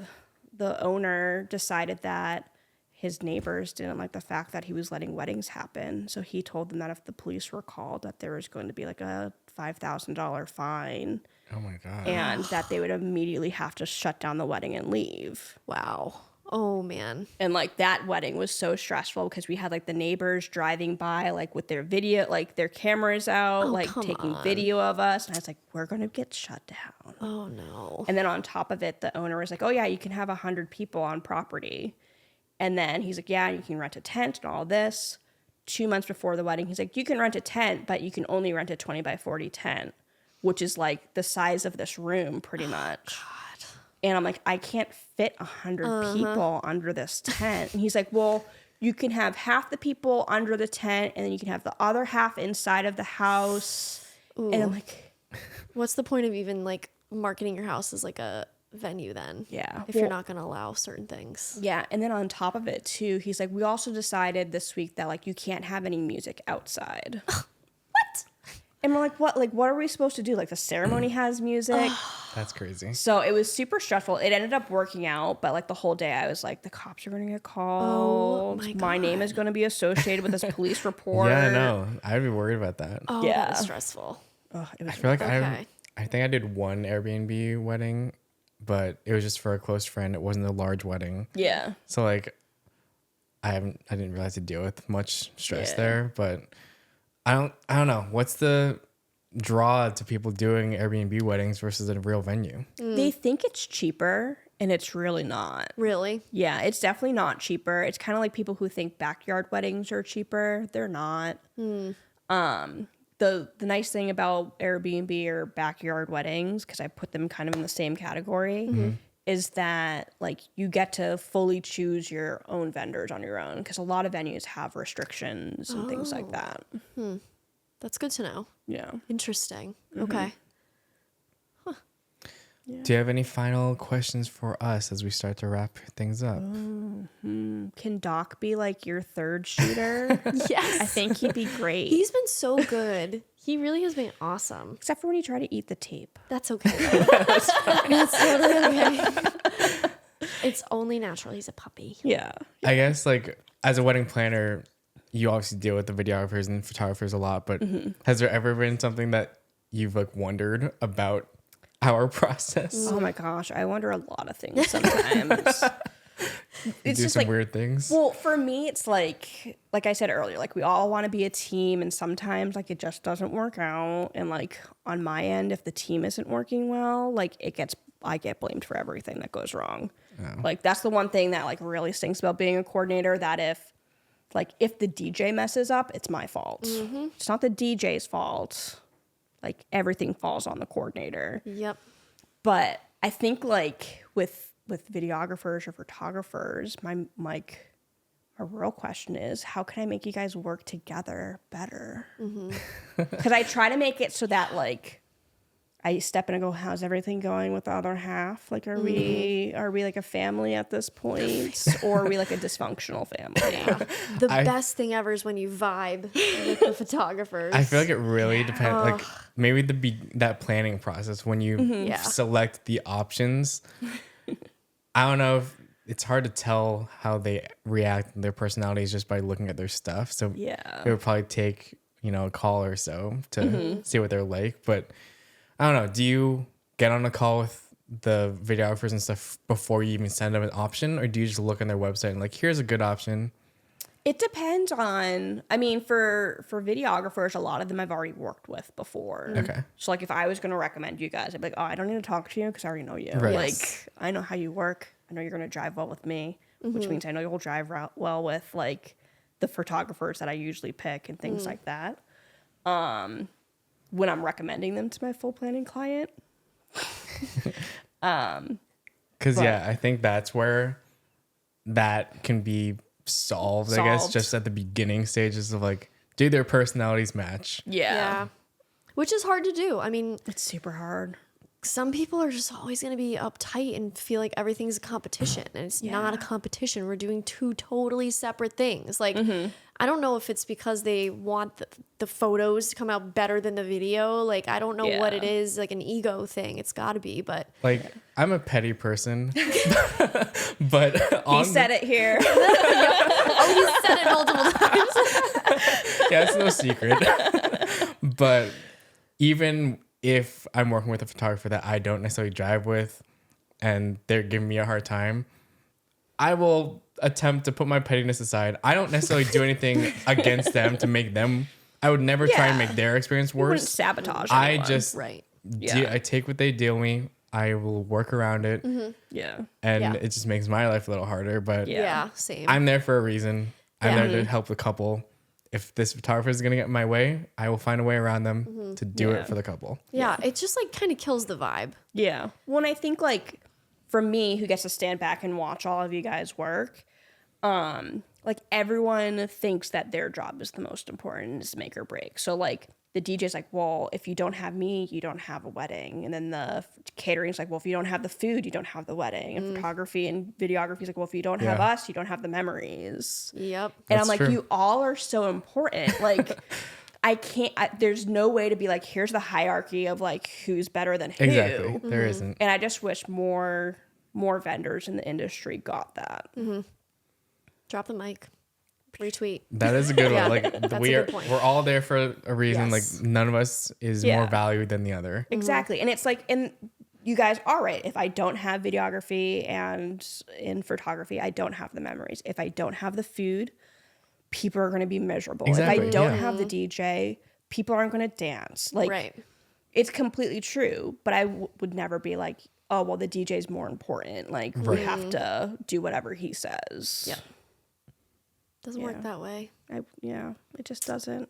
owner decided that his neighbors didn't like the fact that he was letting weddings happen. So he told them that if the police were called, that there was going to be like a $5,000 fine Oh my god. and that they would immediately have to shut down the wedding and leave. Wow. Oh man. And like that wedding was so stressful because we had like the neighbors driving by like with their video, like their cameras out, like come taking on. video of us. And I was like, we're going to get shut down. Oh no. And then on top of it, the owner was like, oh yeah, you can have 100 people on property. And then he's like, yeah, you can rent a tent and all this. 2 months before the wedding, he's like, you can rent a tent, but you can only rent a 20 by 40 tent, which is like the size of this room pretty much. God. And I'm like, I can't fit 100 people under this tent. And he's like, well, you can have half the people under the tent and then you can have the other half inside of the house. Ooh. And I'm like, what's the point of even like marketing your house as like a venue then? Yeah. If you're not going to allow certain things. Yeah. And then on top of it too, he's like, we also decided this week that like you can't have any music outside. What? And we're like, what? Like, what are we supposed to do? Like the ceremony has music. That's crazy. So it was super stressful. It ended up working out, but like the whole day I was like, the cops are going to get called. Oh my name is going to be associated with this police report. Yeah, no, I'd be worried about that. Oh, Yeah. that was stressful. It was I feel like Okay. I think I did one Airbnb wedding, but it was just for a close friend. It wasn't a large wedding. yeah. So like I didn't realize to deal with much stress Yeah. there, but I don't know. What's the draw to people doing Airbnb weddings versus a real venue? They think it's cheaper and it's really not. Really? Yeah, it's definitely not cheaper. It's kind of like people who think backyard weddings are cheaper. They're not. The nice thing about Airbnb or backyard weddings, because I put them kind of in the same category, is that like you get to fully choose your own vendors on your own, because a lot of venues have restrictions and things like that. That's good to know. Yeah. Interesting. Okay. Do you have any final questions for us as we start to wrap things up? Can Doc be like your third shooter? Yes. I think he'd be great. He's been so good. He really has been awesome. Except for when you try to eat the tape. That's okay. That's totally okay. It's only natural. He's a puppy. Yeah. I guess like as a wedding planner, you obviously deal with the videographers and photographers a lot, but has there ever been something that you've like wondered about our process? Oh my gosh, I wonder a lot of things sometimes. You It's do just some like weird things. Well, for me, it's like I said earlier, like we all want to be a team, and sometimes like it just doesn't work out. And like on my end, if the team isn't working well, like I get blamed for everything that goes wrong. Oh. Like that's the one thing that like really stinks about being a coordinator. That if the DJ messes up, it's my fault. It's not the DJ's fault. Like everything falls on the coordinator. Yep. But I think like with videographers or photographers, my real question is, how can I make you guys work together better? Because I try to make it so that like I step in and go, how's everything going with the other half? Like, are we like a family at this point, or are we like a dysfunctional family? The best thing ever is when you vibe with the photographers. I feel like it really depends. Like maybe that planning process when you Yeah. select the options. I don't know if it's hard to tell how they react and their personalities just by looking at their stuff. So Yeah. it would probably take a call or so to see what they're like. But I don't know. Do you get on a call with the videographers and stuff before you even send them an option, or do you just look on their website and like, here's a good option? It depends on, I mean, for videographers, a lot of them I've already worked with before. Okay. So like if I was going to recommend you guys, I'd be like, oh, I don't need to talk to you because I already know you. Right. Like Yes. I know how you work. I know you're going to drive well with me, which means I know you'll drive well with like the photographers that I usually pick and things like that. When I'm recommending them to my full planning client. Because I think that's where that can be solved, I guess, just at the beginning stages of like, do their personalities match? Yeah. Which is hard to do. I mean, It's super hard. some people are just always going to be uptight and feel like everything's a competition, and it's not a competition. We're doing two totally separate things. Like, I don't know if it's because they want the photos to come out better than the video. Like, I don't know what it is, like an ego thing. It's got to be, but Like, I'm a petty person, but He said it here. you said it multiple times. Yeah, it's no secret. But even if I'm working with a photographer that I don't necessarily drive with and they're giving me a hard time, I will attempt to put my pettiness aside. I don't necessarily do anything against them to make them. I would never try and make their experience You wouldn't worse. sabotage I anyone. just Right. I take what they deal me. I will work around it, Yeah. and it just makes my life a little harder. But Yeah. Yeah, same. I'm there for a reason. I'm Yeah. there to help the couple. if this photographer is going to get in my way, I will find a way around them to do Yeah. it for the couple. Yeah, it just like kind of kills the vibe. Yeah. Well, and I think like for me, who gets to stand back and watch all of you guys work, like everyone thinks that their job is the most important, is make or break. So like the DJ's like, well, if you don't have me, you don't have a wedding. And then the catering's like, well, if you don't have the food, you don't have the wedding. And photography and videography is like, well, if you don't have Yeah. us, you don't have the memories. Yep. And That's I'm like, true. you all are so important. Like, there's no way to be like, here's the hierarchy of like who's better than who. Exactly. There isn't. And I just wish more vendors in the industry got that. Drop the mic. Retweet. That is a good Yeah, one. Like that's a we're good point. all there for a reason. Yes. Like none of us is Yeah. more valued than the other. Exactly. And it's like, and you guys are right. If I don't have videography and in photography, I don't have the memories. If I don't have the food, people are going to be miserable. If Exactly, I don't yeah. have the DJ, people aren't going to dance. Like, Right. it's completely true. But I would never be like, oh, well, the DJ is more important. Like, we have to do whatever he says. Yeah. Doesn't work Yeah. that way. It just doesn't.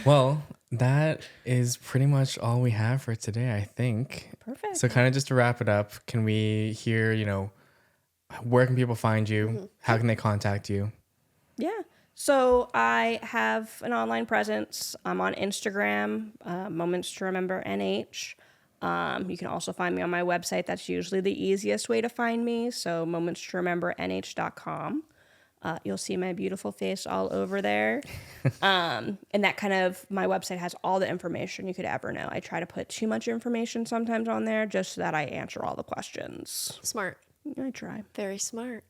Well, that is pretty much all we have for today, I think. Perfect. So kind of just to wrap it up, can we hear, where can people find you? How can they contact you? Yeah. So I have an online presence. I'm on Instagram, Moments to Remember NH. You can also find me on my website. That's usually the easiest way to find me. So momentstremembernh.com. You'll see my beautiful face all over there. And that kind of, my website has all the information you could ever know. I try to put too much information sometimes on there just so that I answer all the questions. Smart. I try. Very smart.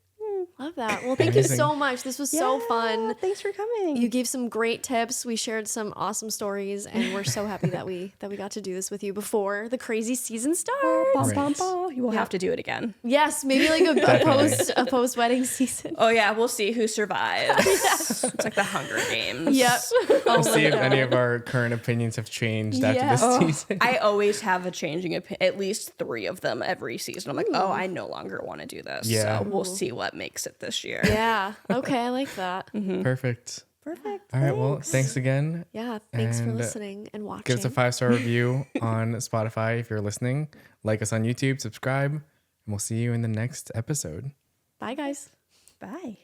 Love that. Well, thank you Amazing. so much. This was so fun. Thanks for coming. You gave some great tips. We shared some awesome stories, and we're so happy that we got to do this with you before the crazy season starts. Bum, Right. bum, bum. You will have to do it again. Yes, maybe like Definitely. a post wedding season. Oh yeah, we'll see who survives. It's like the Hunger Games. Yep. We'll see if any of our current opinions have changed after Yeah. this Oh, season. I always have a changing opinion, at least 3 of them every season. I'm like, oh, I no longer want to do this. Yeah. So we'll see what makes it this year. Yeah. Okay, I like that. Perfect. Perfect. All right. Well, thanks again. Yeah. Thanks for And, listening and watching. Give us a 5-star review on Spotify if you're listening. Like us on YouTube, subscribe, and we'll see you in the next episode. Bye, guys. Bye.